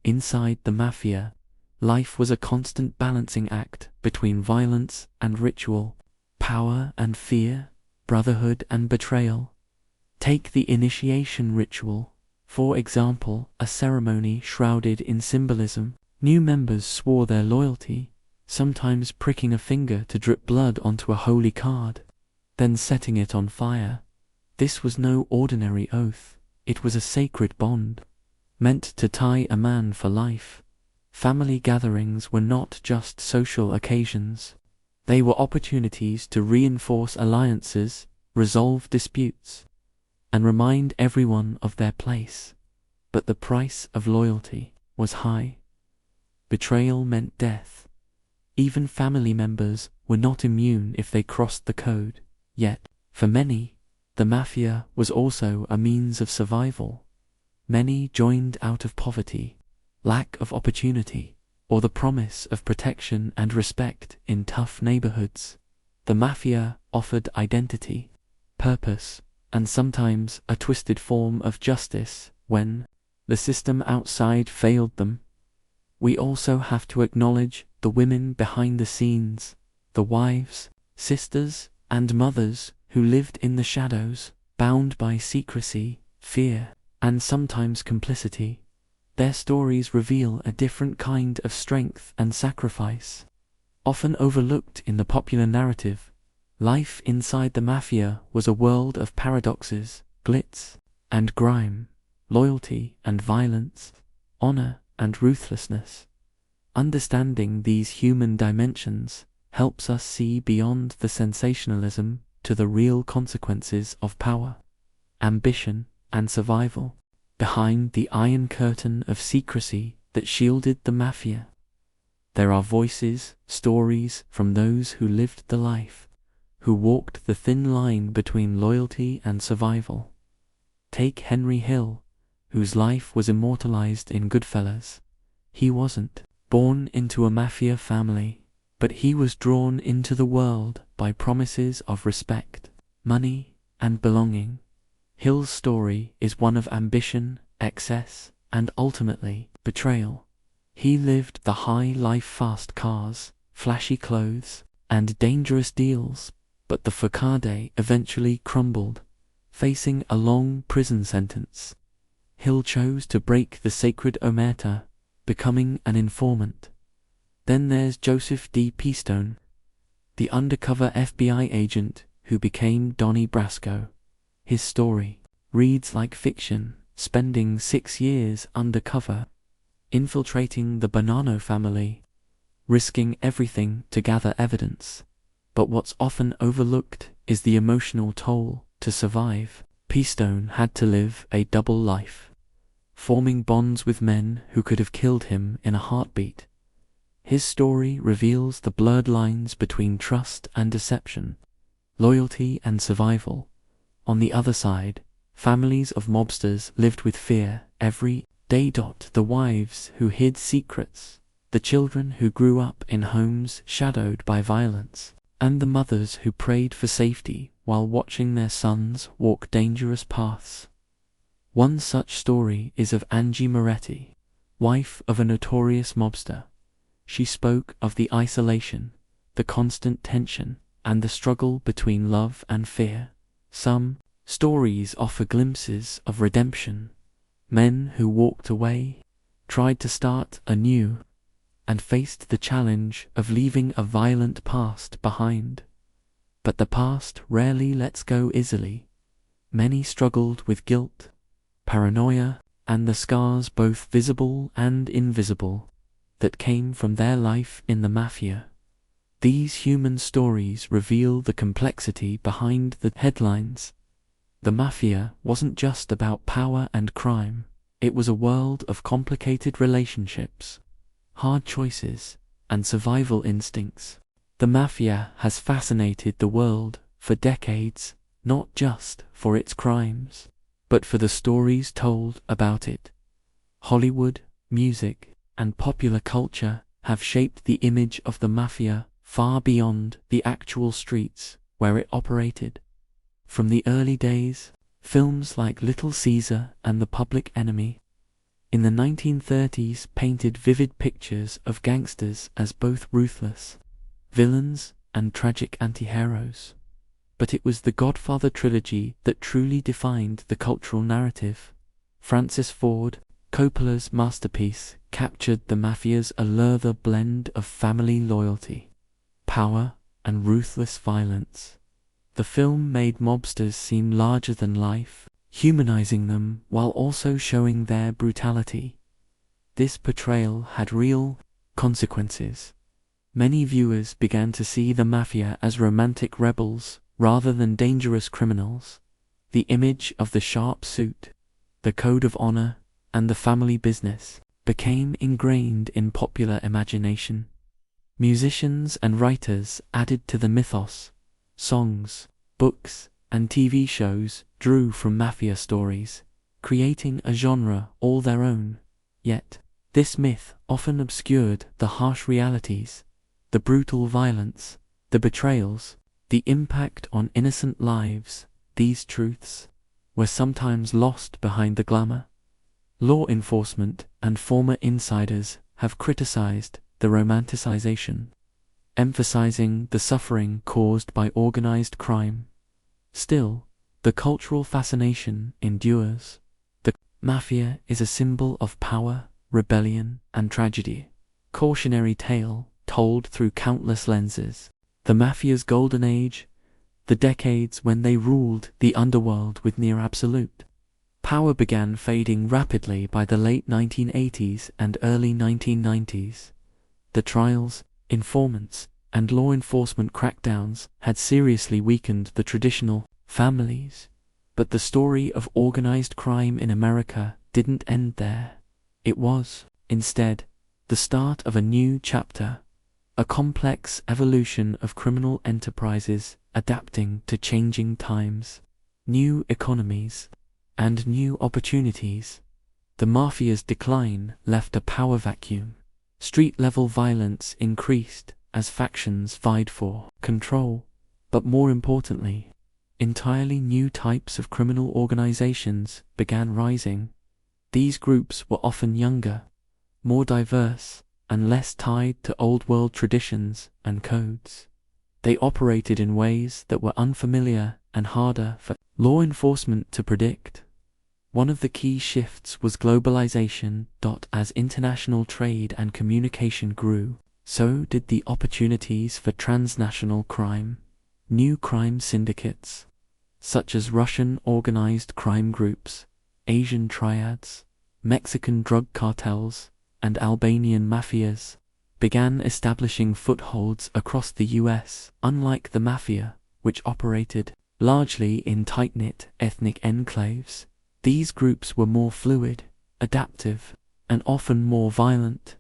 S1: Inside the mafia, life was a constant balancing act between violence and ritual, power and fear, brotherhood and betrayal. Take the initiation ritual, for example, a ceremony shrouded in symbolism. New members swore their loyalty, sometimes pricking a finger to drip blood onto a holy card, then setting it on fire. This was no ordinary oath, it was a sacred bond, meant to tie a man for life. Family gatherings were not just social occasions, they were opportunities to reinforce alliances, resolve disputes, and remind everyone of their place. But the price of loyalty was high. Betrayal meant death. Even family members were not immune if they crossed the code. Yet, for many, the mafia was also a means of survival. Many joined out of poverty, lack of opportunity, or the promise of protection and respect in tough neighborhoods. The mafia offered identity, purpose, and sometimes a twisted form of justice when the system outside failed them. We also have to acknowledge the women behind the scenes, the wives, sisters, and mothers who lived in the shadows, bound by secrecy, fear, and sometimes complicity. their stories reveal a different kind of strength and sacrifice. Often overlooked in the popular narrative, life inside the Mafia was a world of paradoxes, glitz and grime, loyalty and violence, honor and ruthlessness. Understanding these human dimensions helps us see beyond the sensationalism to the real consequences of power, ambition, and survival. Behind the iron curtain of secrecy that shielded the Mafia, there are voices, stories from those who lived the life, who walked the thin line between loyalty and survival. Take Henry Hill, whose life was immortalized in Goodfellas. He wasn't born into a Mafia family, but he was drawn into the world by promises of respect, money, and belonging. Hill's story is one of ambition, excess, and ultimately, betrayal. He lived the high life, fast cars, flashy clothes, and dangerous deals, but the facade eventually crumbled, facing a long prison sentence. Hill chose to break the sacred omerta, becoming an informant. Then there's Joseph D. Peastone, the undercover FBI agent who became Donnie Brasco. His story reads like fiction, spending 6 years undercover, infiltrating the Bonanno family, risking everything to gather evidence. But what's often overlooked is the emotional toll. To survive, Peastone had to live a double life, forming bonds with men who could have killed him in a heartbeat. His story reveals the blurred lines between trust and deception, loyalty and survival. On the other side, families of mobsters lived with fear every day. The wives who hid secrets, the children who grew up in homes shadowed by violence, and the mothers who prayed for safety while watching their sons walk dangerous paths. One such story is of Angie Moretti, wife of a notorious mobster. She spoke of the isolation, the constant tension, and the struggle between love and fear. Some stories offer glimpses of redemption, men who walked away, tried to start anew, and faced the challenge of leaving a violent past behind. But the past rarely lets go easily. Many struggled with guilt, paranoia, and the scars, both visible and invisible, that came from their life in the Mafia. These human stories reveal the complexity behind the headlines. The Mafia wasn't just about power and crime. It was a world of complicated relationships, hard choices, and survival instincts. The Mafia has fascinated the world for decades, not just for its crimes, but for the stories told about it. Hollywood, music, and popular culture have shaped the image of the Mafia far beyond the actual streets where it operated. From the early days, films like Little Caesar and The Public Enemy in the 1930s painted vivid pictures of gangsters as both ruthless villains and tragic anti-heroes. But it was the Godfather trilogy that truly defined the cultural narrative. Francis Ford Coppola's masterpiece captured the Mafia's allure, the blend of family loyalty, power, and ruthless violence. The film made mobsters seem larger than life, humanizing them while also showing their brutality. This portrayal had real consequences. Many viewers began to see the Mafia as romantic rebels rather than dangerous criminals. The image of the sharp suit, the code of honor, and the family business became ingrained in popular imagination. Musicians and writers added to the mythos. Songs, books, and TV shows drew from Mafia stories, creating a genre all their own. Yet, this myth often obscured the harsh realities, the brutal violence, the betrayals, the impact on innocent lives. These truths were sometimes lost behind the glamour. Law enforcement and former insiders have criticized the romanticization, emphasizing the suffering caused by organized crime. Still, the cultural fascination endures. The Mafia is a symbol of power, rebellion, and tragedy. Cautionary tale told through countless lenses. The Mafia's golden age, the decades when they ruled the underworld with near absolute power, began fading rapidly by the late 1980s and early 1990s. The trials, informants, and law enforcement crackdowns had seriously weakened the traditional families. But the story of organized crime in America didn't end there. It was, instead, the start of a new chapter, a complex evolution of criminal enterprises adapting to changing times, new economies, and new opportunities. The Mafia's decline left a power vacuum. Street-level violence increased as factions vied for control, but more importantly, entirely new types of criminal organizations began rising. These groups were often younger, more diverse, and less tied to old-world traditions and codes. They operated in ways that were unfamiliar and harder for law enforcement to predict. One of the key shifts was globalization. As international trade and communication grew, so did the opportunities for transnational crime. New crime syndicates, such as Russian organized crime groups, Asian triads, Mexican drug cartels, and Albanian mafias, began establishing footholds across the US. Unlike the Mafia, which operated largely in tight-knit ethnic enclaves, these groups were more fluid, adaptive, and often more violent.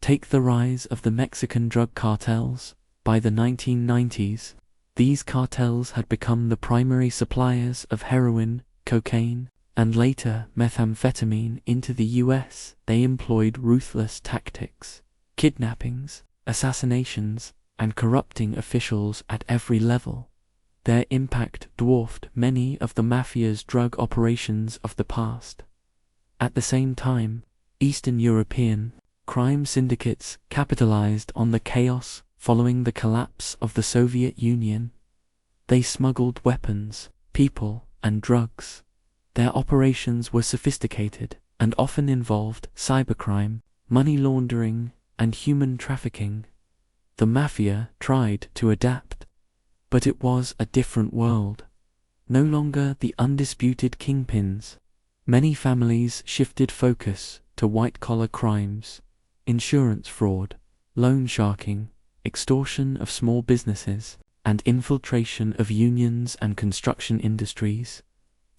S1: Take the rise of the Mexican drug cartels. By the 1990s, these cartels had become the primary suppliers of heroin, cocaine, and later methamphetamine into the US. They employed ruthless tactics, kidnappings, assassinations, and corrupting officials at every level. Their impact dwarfed many of the Mafia's drug operations of the past. At the same time, Eastern European crime syndicates capitalized on the chaos following the collapse of the Soviet Union. They smuggled weapons, people, and drugs. Their operations were sophisticated and often involved cybercrime, money laundering, and human trafficking. The Mafia tried to adapt, but it was a different world. No longer the undisputed kingpins. Many families shifted focus to white-collar crimes, insurance fraud, loan sharking, extortion of small businesses, and infiltration of unions and construction industries.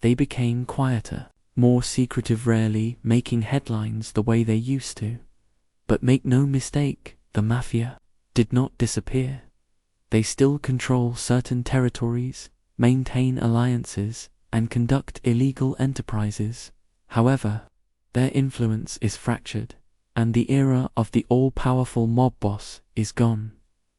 S1: They became quieter, more secretive, rarely making headlines the way they used to. But make no mistake, the Mafia did not disappear. They still control certain territories, maintain alliances, and conduct illegal enterprises. However, their influence is fractured, and the era of the all-powerful mob boss is gone.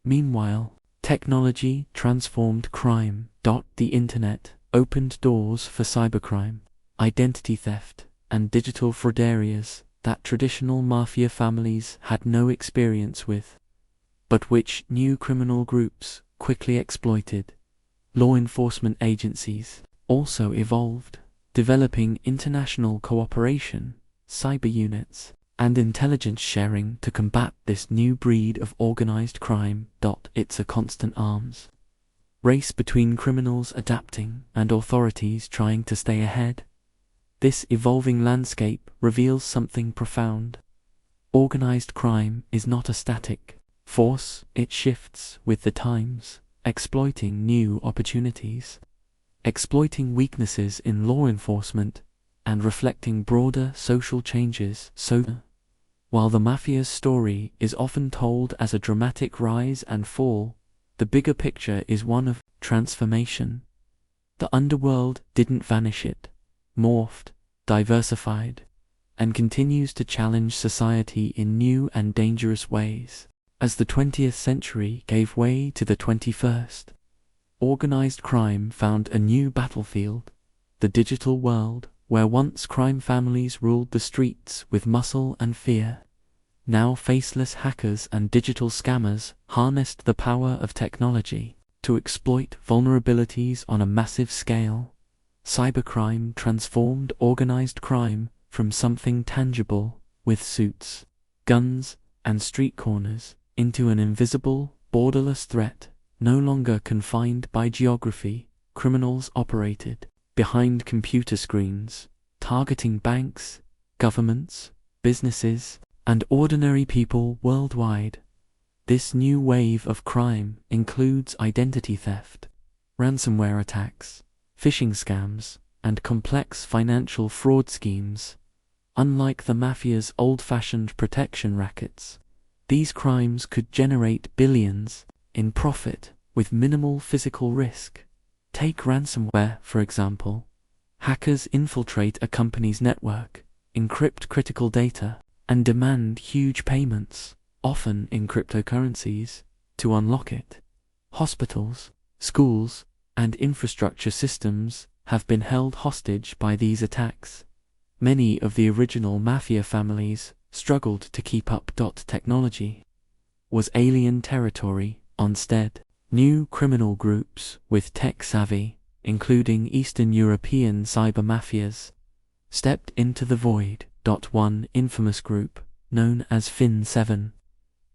S1: Meanwhile, technology transformed crime. The internet opened doors for cybercrime, identity theft, and digital fraud areas that traditional Mafia families had no experience with, but which new criminal groups quickly exploited. Law enforcement agencies also evolved, developing international cooperation, cyber units, and intelligence sharing to combat this new breed of organized crime. It's a constant arms race between criminals adapting and authorities trying to stay ahead. This evolving landscape reveals something profound. Organized crime is not a static force, it shifts with the times, exploiting new opportunities, exploiting weaknesses in law enforcement, and reflecting broader social changes. So, while the Mafia's story is often told as a dramatic rise and fall, the bigger picture is one of transformation. The underworld didn't vanish, it morphed, diversified, and continues to challenge society in new and dangerous ways. As the 20th century gave way to the 21st, organized crime found a new battlefield, the digital world, where once crime families ruled the streets with muscle and fear. Now faceless hackers and digital scammers harnessed the power of technology to exploit vulnerabilities on a massive scale. Cybercrime transformed organized crime from something tangible, with suits, guns, and street corners, into an invisible, borderless threat, no longer confined by geography. Criminals operated behind computer screens, targeting banks, governments, businesses, and ordinary people worldwide. This new wave of crime includes identity theft, ransomware attacks, phishing scams, and complex financial fraud schemes. Unlike the mafia's old-fashioned protection rackets, these crimes could generate billions in profit with minimal physical risk. Take ransomware, for example. Hackers infiltrate a company's network, encrypt critical data, and demand huge payments, often in cryptocurrencies, to unlock it. Hospitals, schools, and infrastructure systems have been held hostage by these attacks. Many of the original mafia families struggled to keep up. Technology was alien territory. Instead, new criminal groups with tech savvy, including Eastern European cyber mafias, stepped into the void. One infamous group, known as Fin7,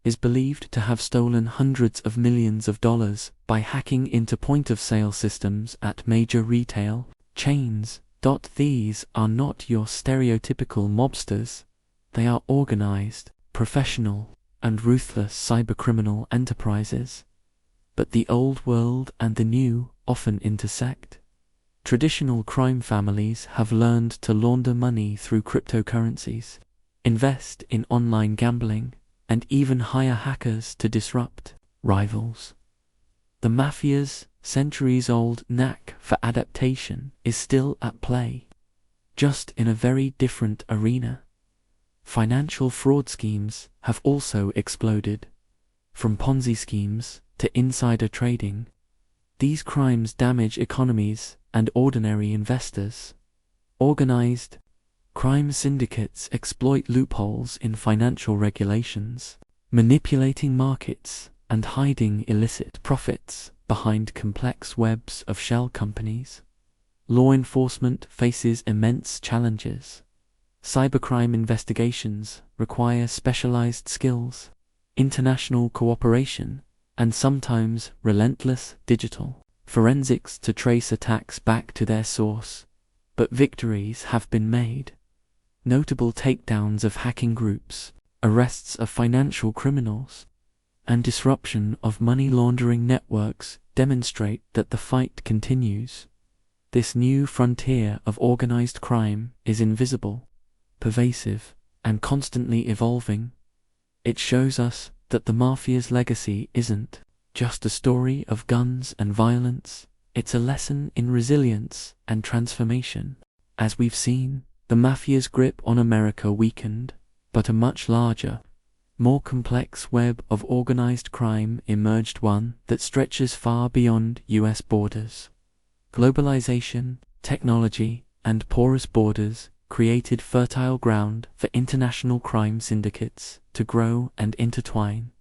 S1: is believed to have stolen hundreds of millions of dollars by hacking into point-of-sale systems at major retail chains. These are not your stereotypical mobsters. They are organized, professional, and ruthless cybercriminal enterprises. But the old world and the new often intersect. Traditional crime families have learned to launder money through cryptocurrencies, invest in online gambling, and even hire hackers to disrupt rivals. The mafia's centuries-old knack for adaptation is still at play, just in a very different arena. Financial fraud schemes have also exploded. From Ponzi schemes to insider trading, these crimes damage economies and ordinary investors. Organized crime syndicates exploit loopholes in financial regulations, manipulating markets and hiding illicit profits behind complex webs of shell companies. Law enforcement faces immense challenges. Cybercrime investigations require specialized skills, international cooperation, and sometimes relentless digital forensics to trace attacks back to their source. But victories have been made. Notable takedowns of hacking groups, arrests of financial criminals, and disruption of money laundering networks demonstrate that the fight continues. This new frontier of organized crime is invisible, pervasive, and constantly evolving. It shows us that the mafia's legacy isn't just a story of guns and violence, it's a lesson in resilience and transformation. As we've seen, the mafia's grip on America weakened, but a much larger, more complex web of organized crime emerged, one that stretches far beyond US borders. Globalization, technology, and porous borders created fertile ground for international crime syndicates to grow and intertwine.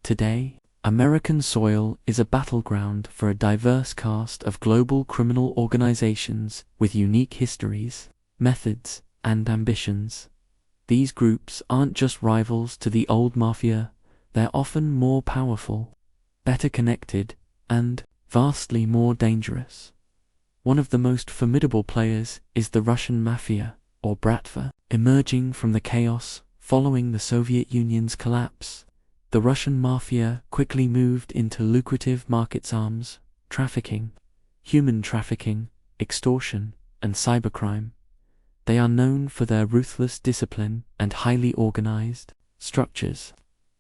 S1: Today, American soil is a battleground for a diverse cast of global criminal organizations with unique histories, methods, and ambitions. These groups aren't just rivals to the old mafia, they're often more powerful, better connected, and vastly more dangerous. One of the most formidable players is the Russian Mafia, or Bratva. Emerging from the chaos following the Soviet Union's collapse, the Russian Mafia quickly moved into lucrative markets: arms trafficking, human trafficking, extortion, and cybercrime. They are known for their ruthless discipline and highly organized structures,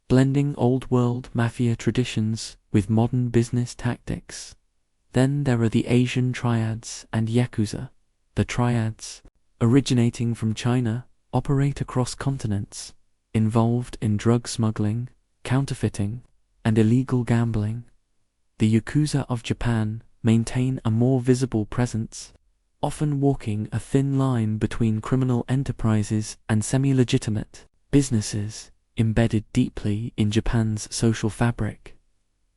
S1: blending old-world mafia traditions with modern business tactics. Then there are the Asian Triads and Yakuza. The Triads, originating from China, operate across continents, involved in drug smuggling, counterfeiting, and illegal gambling. The Yakuza of Japan maintain a more visible presence, often walking a thin line between criminal enterprises and semi-legitimate businesses embedded deeply in Japan's social fabric.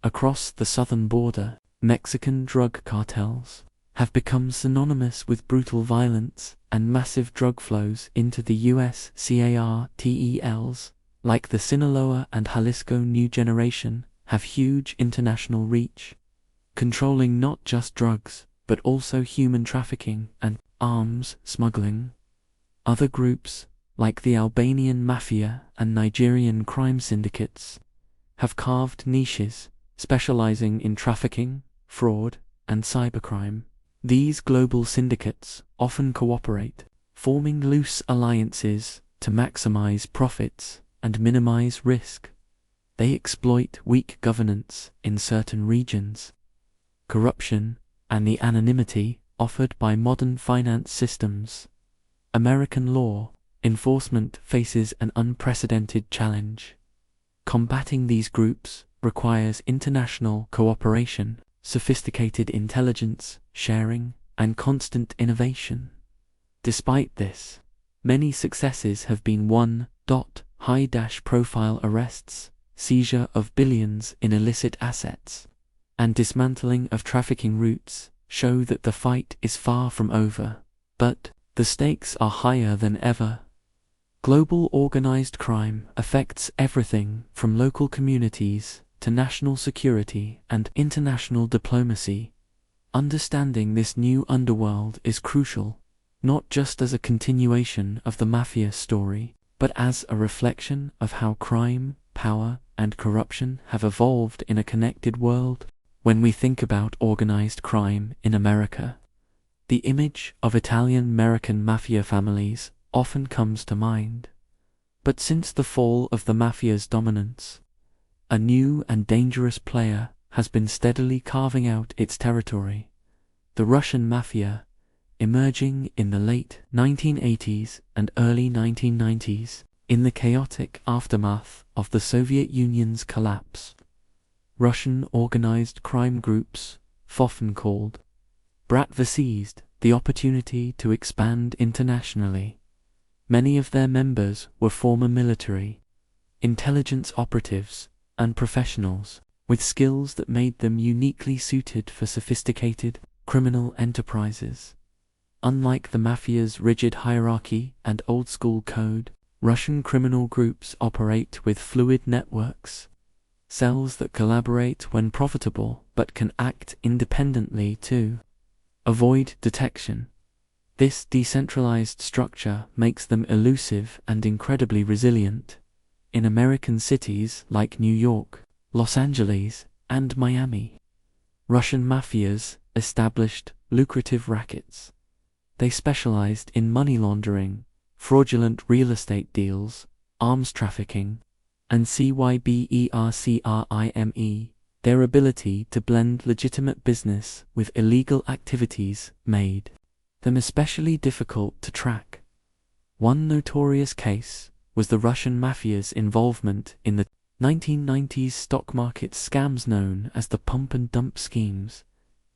S1: Across the southern border, Mexican drug cartels have become synonymous with brutal violence and massive drug flows into the U.S. Cartels, like the Sinaloa and Jalisco New Generation, have huge international reach, controlling not just drugs, but also human trafficking and arms smuggling. Other groups, like the Albanian Mafia and Nigerian crime syndicates, have carved niches, specializing in trafficking, fraud, and cybercrime. These global syndicates often cooperate, forming loose alliances to maximize profits and minimize risk. They exploit weak governance in certain regions, corruption, and the anonymity offered by modern finance systems. American law enforcement faces an unprecedented challenge. Combating these groups requires international cooperation, sophisticated intelligence sharing, and constant innovation. Despite this, many successes have been won. High-profile arrests, seizure of billions in illicit assets, and dismantling of trafficking routes show that the fight is far from over, but the stakes are higher than ever. Global organized crime affects everything from local communities to national security and international diplomacy. Understanding this new underworld is crucial, not just as a continuation of the mafia story, but as a reflection of how crime, power, and corruption have evolved in a connected world. When we think about organized crime in America, the image of Italian-American mafia families often comes to mind. But since the fall of the mafia's dominance, a new and dangerous player has been steadily carving out its territory. The Russian Mafia, emerging in the late 1980s and early 1990s, in the chaotic aftermath of the Soviet Union's collapse. Russian organized crime groups, often called Bratva, seized the opportunity to expand internationally. Many of their members were former military, intelligence operatives, and professionals, with skills that made them uniquely suited for sophisticated criminal enterprises. Unlike the mafia's rigid hierarchy and old-school code, Russian criminal groups operate with fluid networks, cells that collaborate when profitable but can act independently to avoid detection. This decentralized structure makes them elusive and incredibly resilient. In American cities like New York, Los Angeles, and Miami, Russian mafias established lucrative rackets. They specialized in money laundering, fraudulent real estate deals, arms trafficking, and cybercrime. Their ability to blend legitimate business with illegal activities made them especially difficult to track. One notorious case was the Russian mafia's involvement in the 1990s stock market scams known as the pump and dump schemes.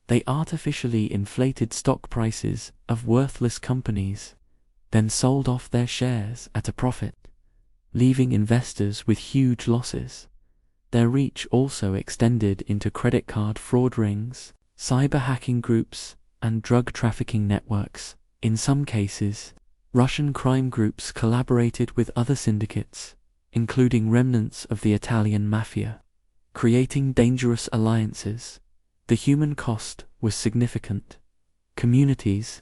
S1: They artificially inflated stock prices of worthless companies, then sold off their shares at a profit, leaving investors with huge losses. Their reach also extended into credit card fraud rings, cyber hacking groups, and drug trafficking networks. In some cases, Russian crime groups collaborated with other syndicates, including remnants of the Italian Mafia, creating dangerous alliances. The human cost was significant. Communities,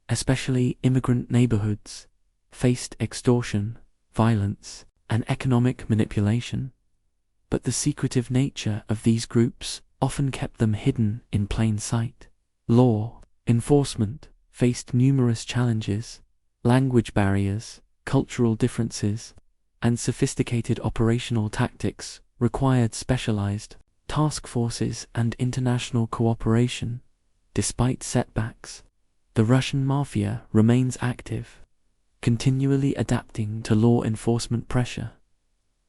S1: especially immigrant neighborhoods, faced extortion, violence, and economic manipulation. But the secretive nature of these groups often kept them hidden in plain sight. Law enforcement faced numerous challenges: language barriers, cultural differences, and sophisticated operational tactics required specialized task forces and international cooperation. Despite setbacks, the Russian Mafia remains active, continually adapting to law enforcement pressure.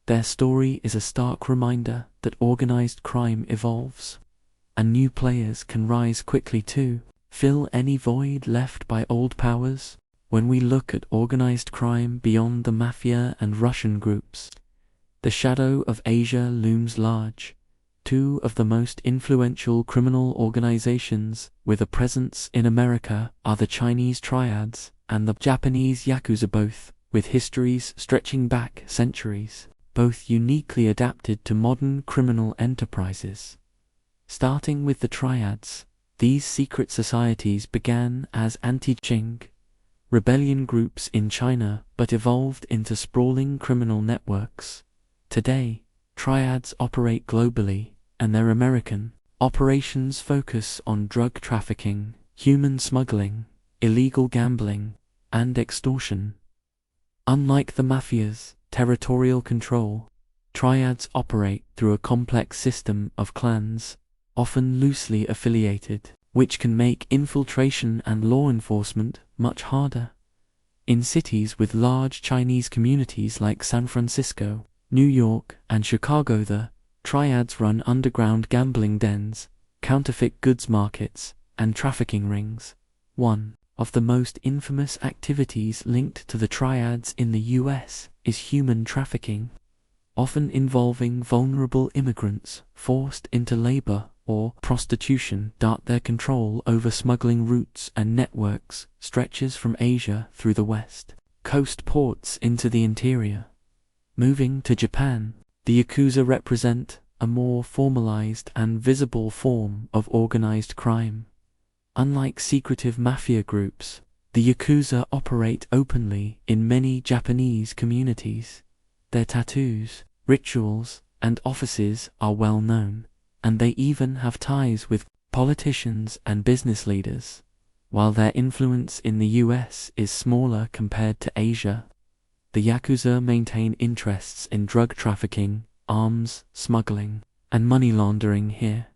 S1: Their story is a stark reminder that organized crime evolves, and new players can rise quickly to fill any void left by old powers. When we look at organized crime beyond the Mafia and Russian groups, the shadow of Asia looms large. Two of the most influential criminal organizations with a presence in America are the Chinese Triads and the Japanese Yakuza, both with histories stretching back centuries, both uniquely adapted to modern criminal enterprises. Starting with the Triads, these secret societies began as anti-Qing rebellion groups in China but evolved into sprawling criminal networks. Today, Triads operate globally, and their American operations focus on drug trafficking, human smuggling, illegal gambling, and extortion. Unlike the mafia's territorial control, Triads operate through a complex system of clans, often loosely affiliated, which can make infiltration and law enforcement much harder. In cities with large Chinese communities like San Francisco, New York, and Chicago, the Triads run underground gambling dens, counterfeit goods markets, and trafficking rings. One of the most infamous activities linked to the Triads in the US is human trafficking, often involving vulnerable immigrants forced into labor or prostitution. Their control over smuggling routes and networks stretches from Asia through the West Coast ports into the interior. Moving to Japan, the Yakuza represent a more formalized and visible form of organized crime. Unlike secretive mafia groups, the Yakuza operate openly in many Japanese communities. Their tattoos, rituals, and offices are well known, and they even have ties with politicians and business leaders. While their influence in the US is smaller compared to Asia, the Yakuza maintain interests in drug trafficking, arms smuggling, and money laundering here.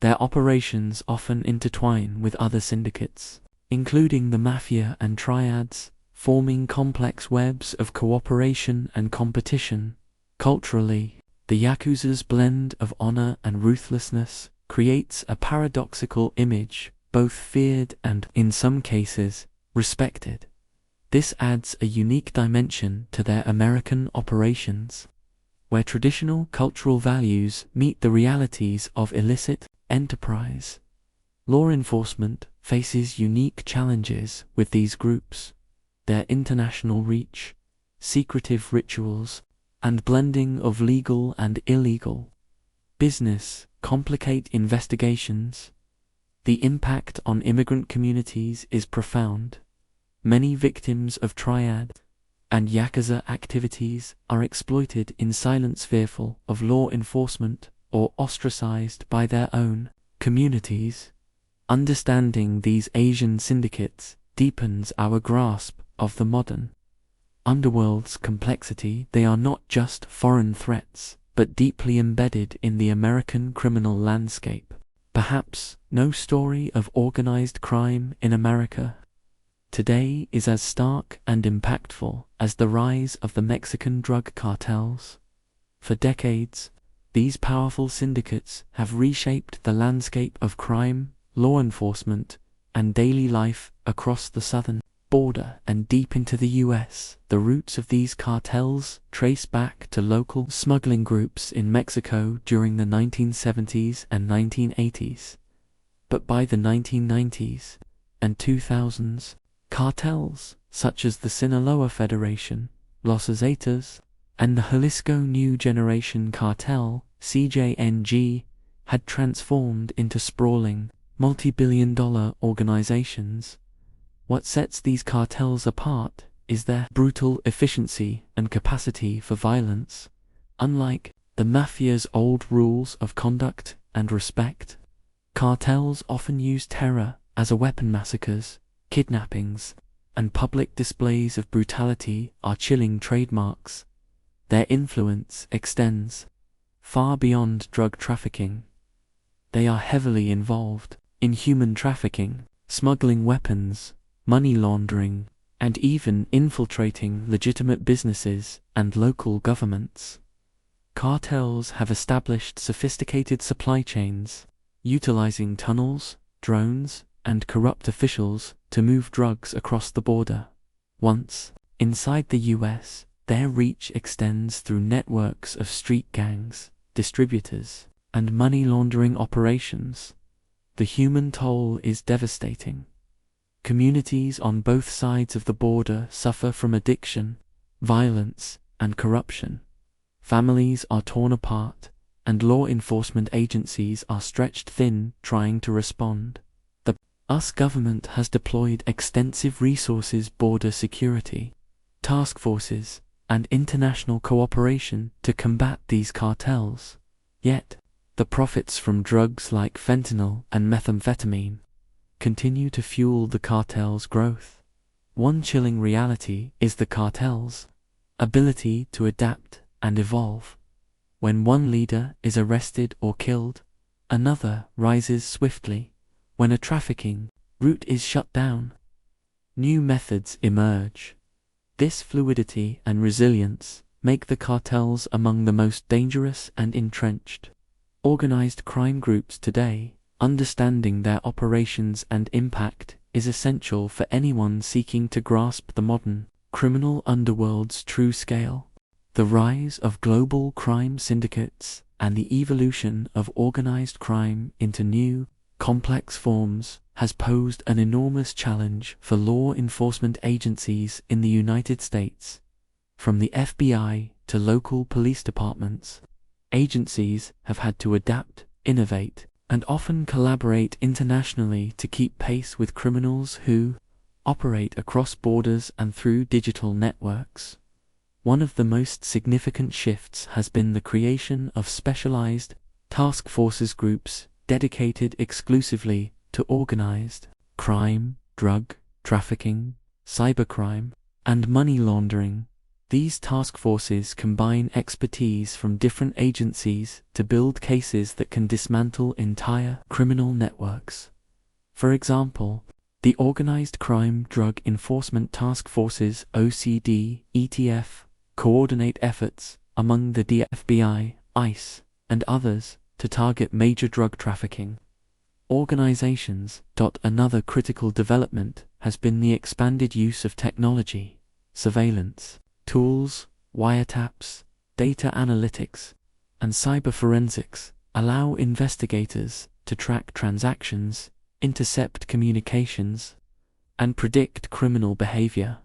S1: Their operations often intertwine with other syndicates, including the Mafia and Triads, forming complex webs of cooperation and competition. Culturally, the Yakuza's blend of honor and ruthlessness creates a paradoxical image, both feared and, in some cases, respected. This adds a unique dimension to their American operations, where traditional cultural values meet the realities of illicit enterprise. Law enforcement faces unique challenges with these groups. Their international reach, secretive rituals, and blending of legal and illegal business complicate investigations. The impact on immigrant communities is profound. Many victims of Triad and Yakuza activities are exploited in silence, fearful of law enforcement or ostracized by their own communities. Understanding these Asian syndicates deepens our grasp of the modern underworld's complexity. They are not just foreign threats, but deeply embedded in the American criminal landscape. Perhaps no story of organized crime in America today is as stark and impactful as the rise of the Mexican drug cartels. For decades, these powerful syndicates have reshaped the landscape of crime, law enforcement, and daily life across the southern border and deep into the US. The roots of these cartels trace back to local smuggling groups in Mexico during the 1970s and 1980s. But by the 1990s and 2000s, cartels such as the Sinaloa Federation, Los Zetas, and the Jalisco New Generation Cartel, CJNG, had transformed into sprawling, multi-billion-dollar organizations. What sets these cartels apart is their brutal efficiency and capacity for violence. Unlike the mafia's old rules of conduct and respect, cartels often use terror as a weapon. Massacres, kidnappings, and public displays of brutality are chilling trademarks. Their influence extends far beyond drug trafficking. They are heavily involved in human trafficking, smuggling weapons, money laundering, and even infiltrating legitimate businesses and local governments. Cartels have established sophisticated supply chains, utilizing tunnels, drones, and corrupt officials to move drugs across the border. Once inside the US, their reach extends through networks of street gangs, distributors, and money laundering operations. The human toll is devastating. Communities on both sides of the border suffer from addiction, violence, and corruption. Families are torn apart, and law enforcement agencies are stretched thin trying to respond. The US government has deployed extensive resources, border security, task forces, and international cooperation to combat these cartels. Yet, the profits from drugs like fentanyl and methamphetamine continue to fuel the cartels' growth. One chilling reality is the cartels' ability to adapt and evolve. When one leader is arrested or killed, another rises swiftly. When a trafficking route is shut down, new methods emerge. This fluidity and resilience make the cartels among the most dangerous and entrenched organized crime groups today. Understanding their operations and impact is essential for anyone seeking to grasp the modern criminal underworld's true scale. The rise of global crime syndicates and the evolution of organized crime into new, complex forms has posed an enormous challenge for law enforcement agencies in the United States. From the FBI to local police departments, agencies have had to adapt, innovate, and often collaborate internationally to keep pace with criminals who operate across borders and through digital networks. One of the most significant shifts has been the creation of specialized task forces groups dedicated exclusively to organized crime, drug trafficking, cybercrime, and money laundering. These task forces combine expertise from different agencies to build cases that can dismantle entire criminal networks. For example, the Organized Crime Drug Enforcement Task Forces (OCD, ETF) coordinate efforts among the FBI, ICE, and others to target major drug trafficking organizations. Another critical development has been the expanded use of technology, surveillance tools, wiretaps, data analytics, and cyber forensics allow investigators to track transactions, intercept communications, and predict criminal behavior.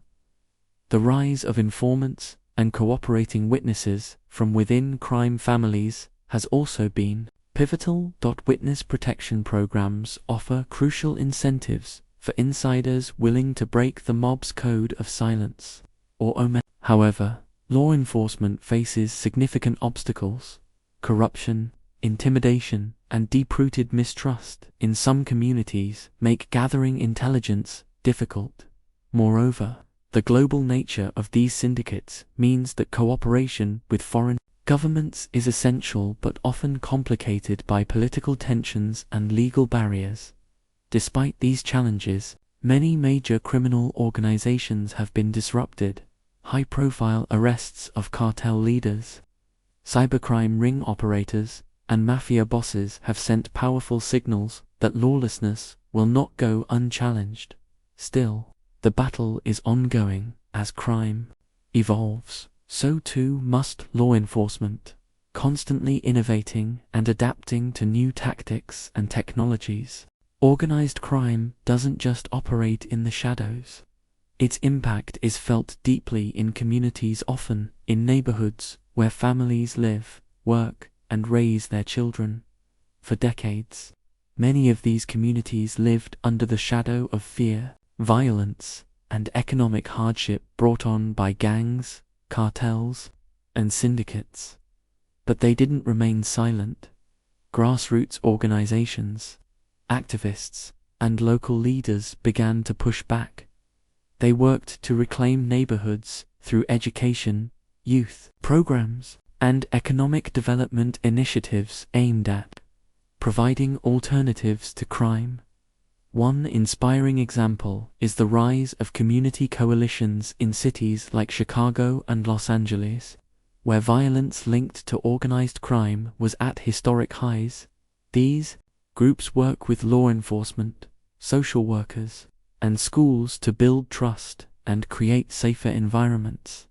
S1: The rise of informants and cooperating witnesses from within crime families has also been pivotal. Witness protection programs offer crucial incentives for insiders willing to break the mob's code of silence or omit. However, law enforcement faces significant obstacles. Corruption, intimidation, and deep-rooted mistrust in some communities make gathering intelligence difficult. Moreover, the global nature of these syndicates means that cooperation with foreign governments is essential but often complicated by political tensions and legal barriers. Despite these challenges, many major criminal organizations have been disrupted. High-profile arrests of cartel leaders, cybercrime ring operators, and mafia bosses have sent powerful signals that lawlessness will not go unchallenged. Still, the battle is ongoing. As crime evolves, so too must law enforcement, constantly innovating and adapting to new tactics and technologies. Organized crime doesn't just operate in the shadows. Its impact is felt deeply in communities, often in neighborhoods where families live, work, and raise their children. For decades, many of these communities lived under the shadow of fear, violence, and economic hardship brought on by gangs, cartels, and syndicates. But they didn't remain silent. Grassroots organizations, activists, and local leaders began to push back. They worked to reclaim neighborhoods through education, youth programs, and economic development initiatives aimed at providing alternatives to crime. One inspiring example is the rise of community coalitions in cities like Chicago and Los Angeles, where violence linked to organized crime was at historic highs. These groups work with law enforcement, social workers, and schools to build trust and create safer environments.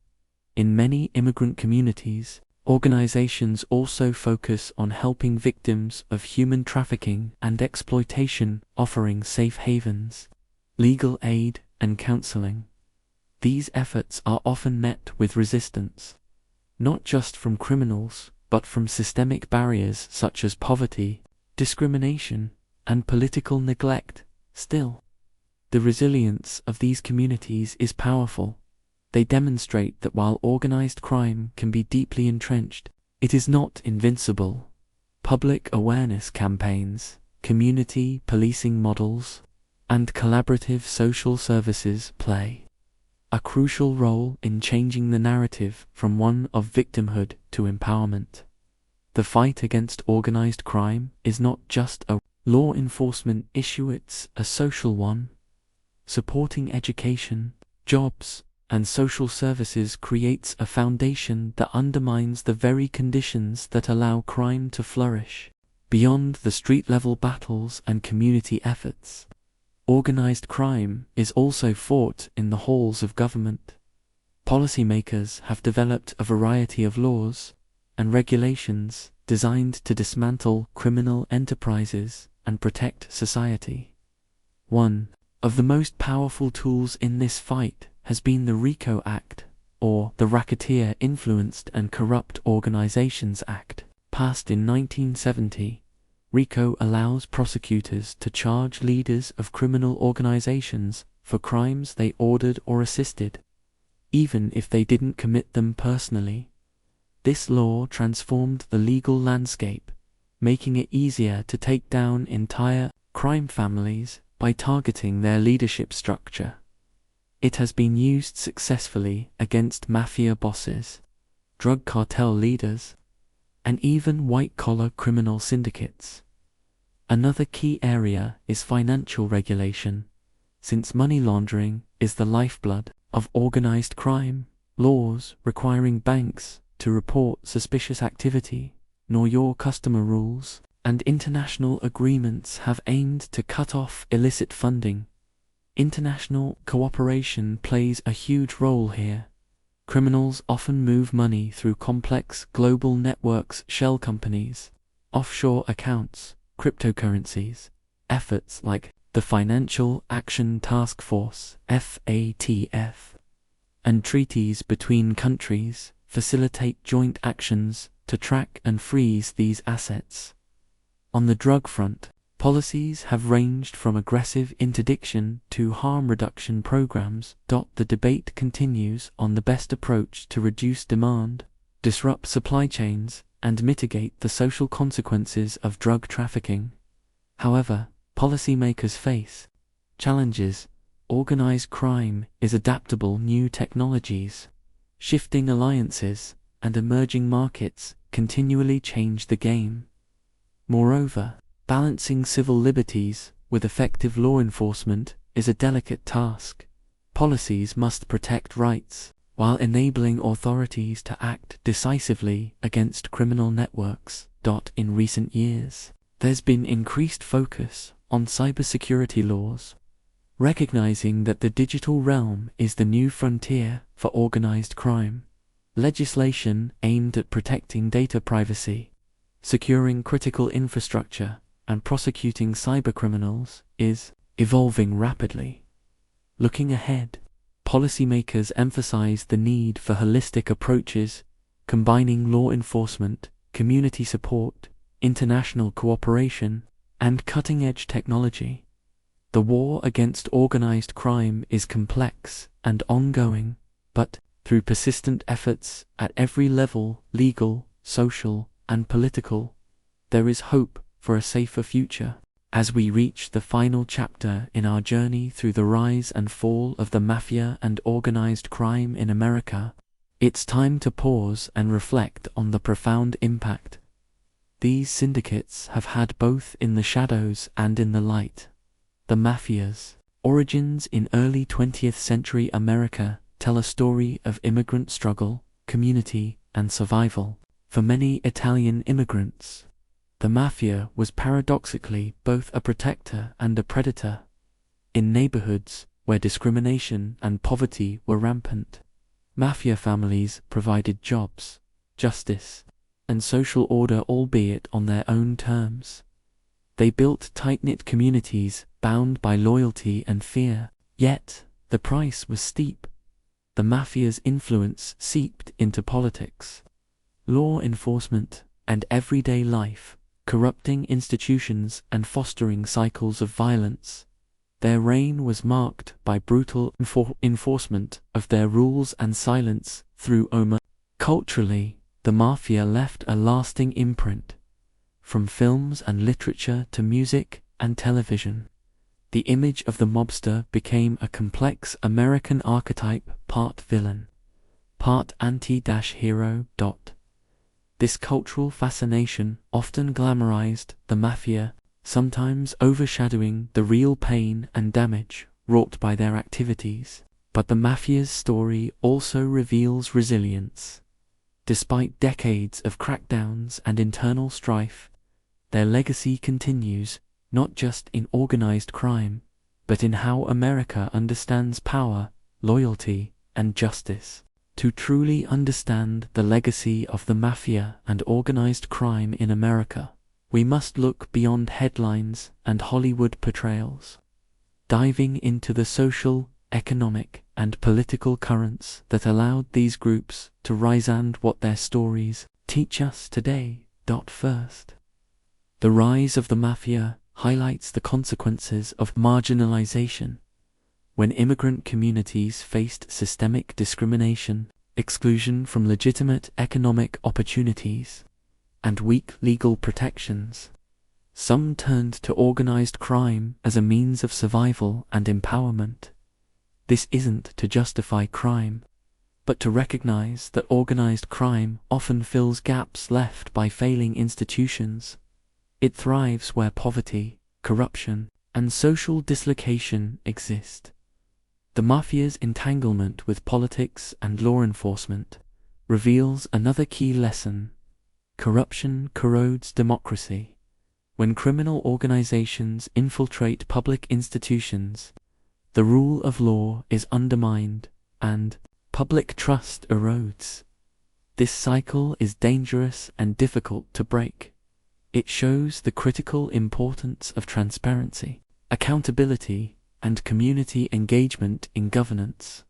S1: In many immigrant communities, Organizations also focus on helping victims of human trafficking and exploitation, offering safe havens, legal aid, and counseling. These efforts are often met with resistance, not just from criminals, but from systemic barriers such as poverty, discrimination, and political neglect. Still, the resilience of these communities is powerful. They demonstrate that while organized crime can be deeply entrenched, it is not invincible. Public awareness campaigns, community policing models, and collaborative social services play a crucial role in changing the narrative from one of victimhood to empowerment. The fight against organized crime is not just a law enforcement issue, it's a social one. Supporting education, jobs, and social services creates a foundation that undermines the very conditions that allow crime to flourish. Beyond the street-level battles and community efforts, organized crime is also fought in the halls of government. Policymakers have developed a variety of laws and regulations designed to dismantle criminal enterprises and protect society. One of the most powerful tools in this fight has been the RICO Act, or the Racketeer Influenced and Corrupt Organizations Act, passed in 1970. RICO allows prosecutors to charge leaders of criminal organizations for crimes they ordered or assisted, even if they didn't commit them personally. This law transformed the legal landscape, making it easier to take down entire crime families by targeting their leadership structure. It has been used successfully against mafia bosses, drug cartel leaders, and even white-collar criminal syndicates. Another key area is financial regulation. Since money laundering is the lifeblood of organized crime, laws requiring banks to report suspicious activity, know your customer rules, and international agreements have aimed to cut off illicit funding. International cooperation plays a huge role here. Criminals often move money through complex global networks, shell companies, offshore accounts, cryptocurrencies. Efforts like the Financial Action Task Force (FATF) and treaties between countries facilitate joint actions to track and freeze these assets. On the drug front, policies have ranged from aggressive interdiction to harm reduction programs. The debate continues on the best approach to reduce demand, disrupt supply chains, and mitigate the social consequences of drug trafficking. However, policymakers face challenges. Organized crime is adaptable. New technologies, shifting alliances, and emerging markets continually change the game. Moreover, balancing civil liberties with effective law enforcement is a delicate task. Policies must protect rights while enabling authorities to act decisively against criminal networks. In recent years, there's been increased focus on cybersecurity laws, recognizing that the digital realm is the new frontier for organized crime. Legislation aimed at protecting data privacy, securing critical infrastructure, and prosecuting cybercriminals is evolving rapidly. Looking ahead, policymakers emphasize the need for holistic approaches, combining law enforcement, community support, international cooperation, and cutting-edge technology. The war against organized crime is complex and ongoing, but through persistent efforts at every level, legal, social, and political, there is hope for a safer future. As we reach the final chapter in our journey through the rise and fall of the mafia and organized crime in America, it's time to pause and reflect on the profound impact these syndicates have had both in the shadows and in the light. The mafia's origins in early 20th century America tell a story of immigrant struggle, community, and survival. For many Italian immigrants, the mafia was paradoxically both a protector and a predator. In neighborhoods where discrimination and poverty were rampant, mafia families provided jobs, justice, and social order, albeit on their own terms. They built tight-knit communities bound by loyalty and fear, yet the price was steep. The mafia's influence seeped into politics, law enforcement, and everyday life, corrupting institutions and fostering cycles of violence. Their reign was marked by brutal enforcement of their rules and silence through omerta. Culturally, the mafia left a lasting imprint. From films and literature to music and television, the image of the mobster became a complex American archetype, part villain, part anti-hero. This cultural fascination often glamorized the mafia, sometimes overshadowing the real pain and damage wrought by their activities. But the mafia's story also reveals resilience. Despite decades of crackdowns and internal strife, their legacy continues, not just in organized crime, but in how America understands power, loyalty, and justice. To truly understand the legacy of the mafia and organized crime in America, we must look beyond headlines and Hollywood portrayals, diving into the social, economic, and political currents that allowed these groups to rise and what their stories teach us today. First, the rise of the mafia highlights the consequences of marginalization. When immigrant communities faced systemic discrimination, exclusion from legitimate economic opportunities, and weak legal protections, some turned to organized crime as a means of survival and empowerment. This isn't to justify crime, but to recognize that organized crime often fills gaps left by failing institutions. It thrives where poverty, corruption, and social dislocation exist. The mafia's entanglement with politics and law enforcement reveals another key lesson. Corruption corrodes democracy. When criminal organizations infiltrate public institutions, the rule of law is undermined, and public trust erodes. This cycle is dangerous and difficult to break. It shows the critical importance of transparency, accountability, and community engagement in governance.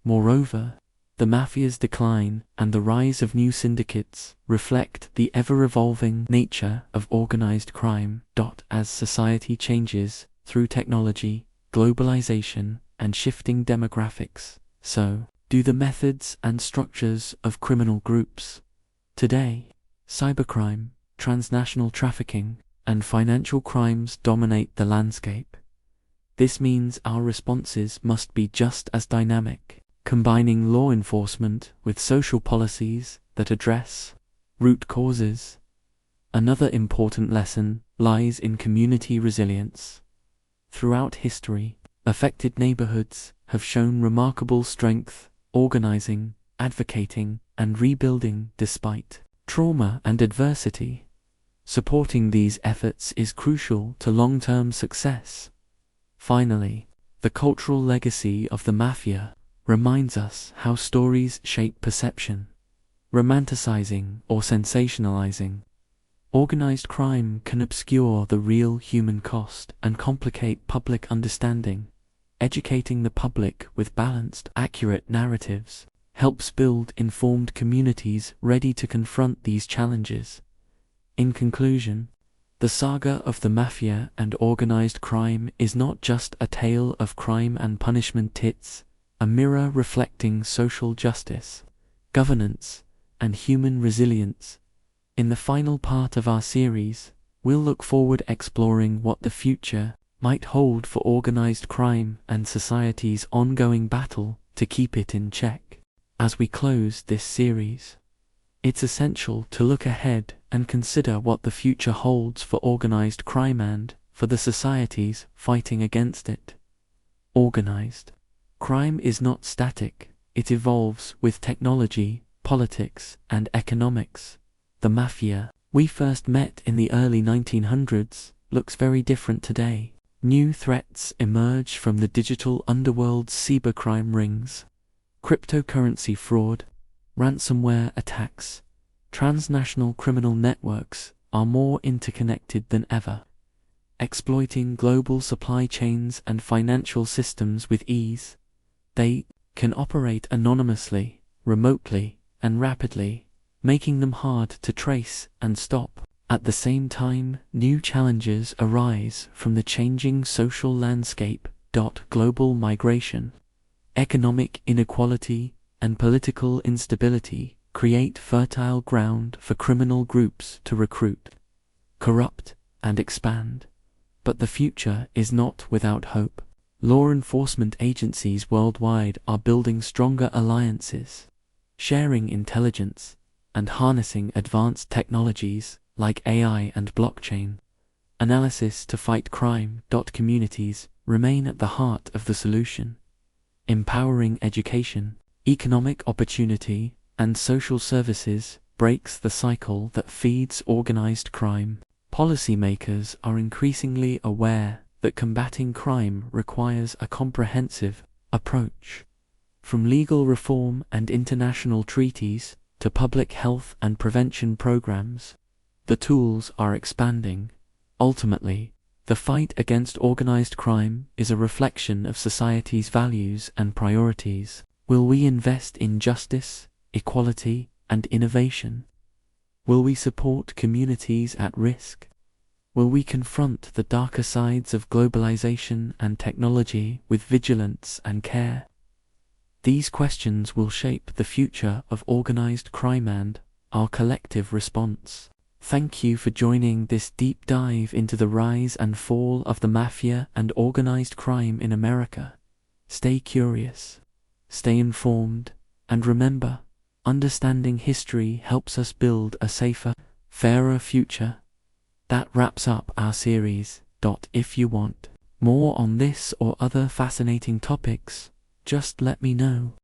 S1: Moreover, the mafia's decline and the rise of new syndicates reflect the ever-evolving nature of organized crime. As society changes through technology, globalization, and shifting demographics, so do the methods and structures of criminal groups. Today, cybercrime, transnational trafficking, and financial crimes dominate the landscape. This means our responses must be just as dynamic, combining law enforcement with social policies that address root causes. Another important lesson lies in community resilience. Throughout history, affected neighborhoods have shown remarkable strength, organizing, advocating, and rebuilding despite trauma and adversity. Supporting these efforts is crucial to long-term success. Finally, the cultural legacy of the mafia reminds us how stories shape perception. Romanticizing or sensationalizing organized crime can obscure the real human cost and complicate public understanding. Educating the public with balanced, accurate narratives helps build informed communities ready to confront these challenges. In conclusion, the saga of the mafia and organized crime is not just a tale of crime and punishment, it's a mirror reflecting social justice, governance, and human resilience. In the final part of our series, we'll look forward exploring what the future might hold for organized crime and society's ongoing battle to keep it in check. As we close this series, it's essential to look ahead and consider what the future holds for organized crime and for the societies fighting against it. Organized crime is not static, it evolves with technology, politics, and economics. The mafia we first met in the early 1900s looks very different today. New threats emerge from the digital underworld's cybercrime rings, cryptocurrency fraud, ransomware attacks, Transnational criminal networks are more interconnected than ever, exploiting global supply chains and financial systems with ease. They can operate anonymously, remotely, and rapidly, making them hard to trace and stop. At the same time, new challenges arise from the changing social landscape. Global migration, economic inequality, and political instability create fertile ground for criminal groups to recruit, corrupt, and expand. But the future is not without hope. Law enforcement agencies worldwide are building stronger alliances, sharing intelligence, and harnessing advanced technologies like AI and blockchain analysis to fight crime. Communities remain at the heart of the solution, empowering education, economic opportunity, and social services breaks the cycle that feeds organized crime. Policymakers are increasingly aware that combating crime requires a comprehensive approach, from legal reform and international treaties to public health and prevention programs. The tools are expanding. Ultimately, the fight against organized crime is a reflection of society's values and priorities. Will we invest in justice, equality, and innovation? Will we support communities at risk? Will we confront the darker sides of globalization and technology with vigilance and care? These questions will shape the future of organized crime and our collective response. Thank you for joining this deep dive into the rise and fall of the mafia and organized crime in America. Stay curious, stay informed, and remember, understanding history helps us build a safer, fairer future. That wraps up our series. If you want more on this or other fascinating topics, just let me know.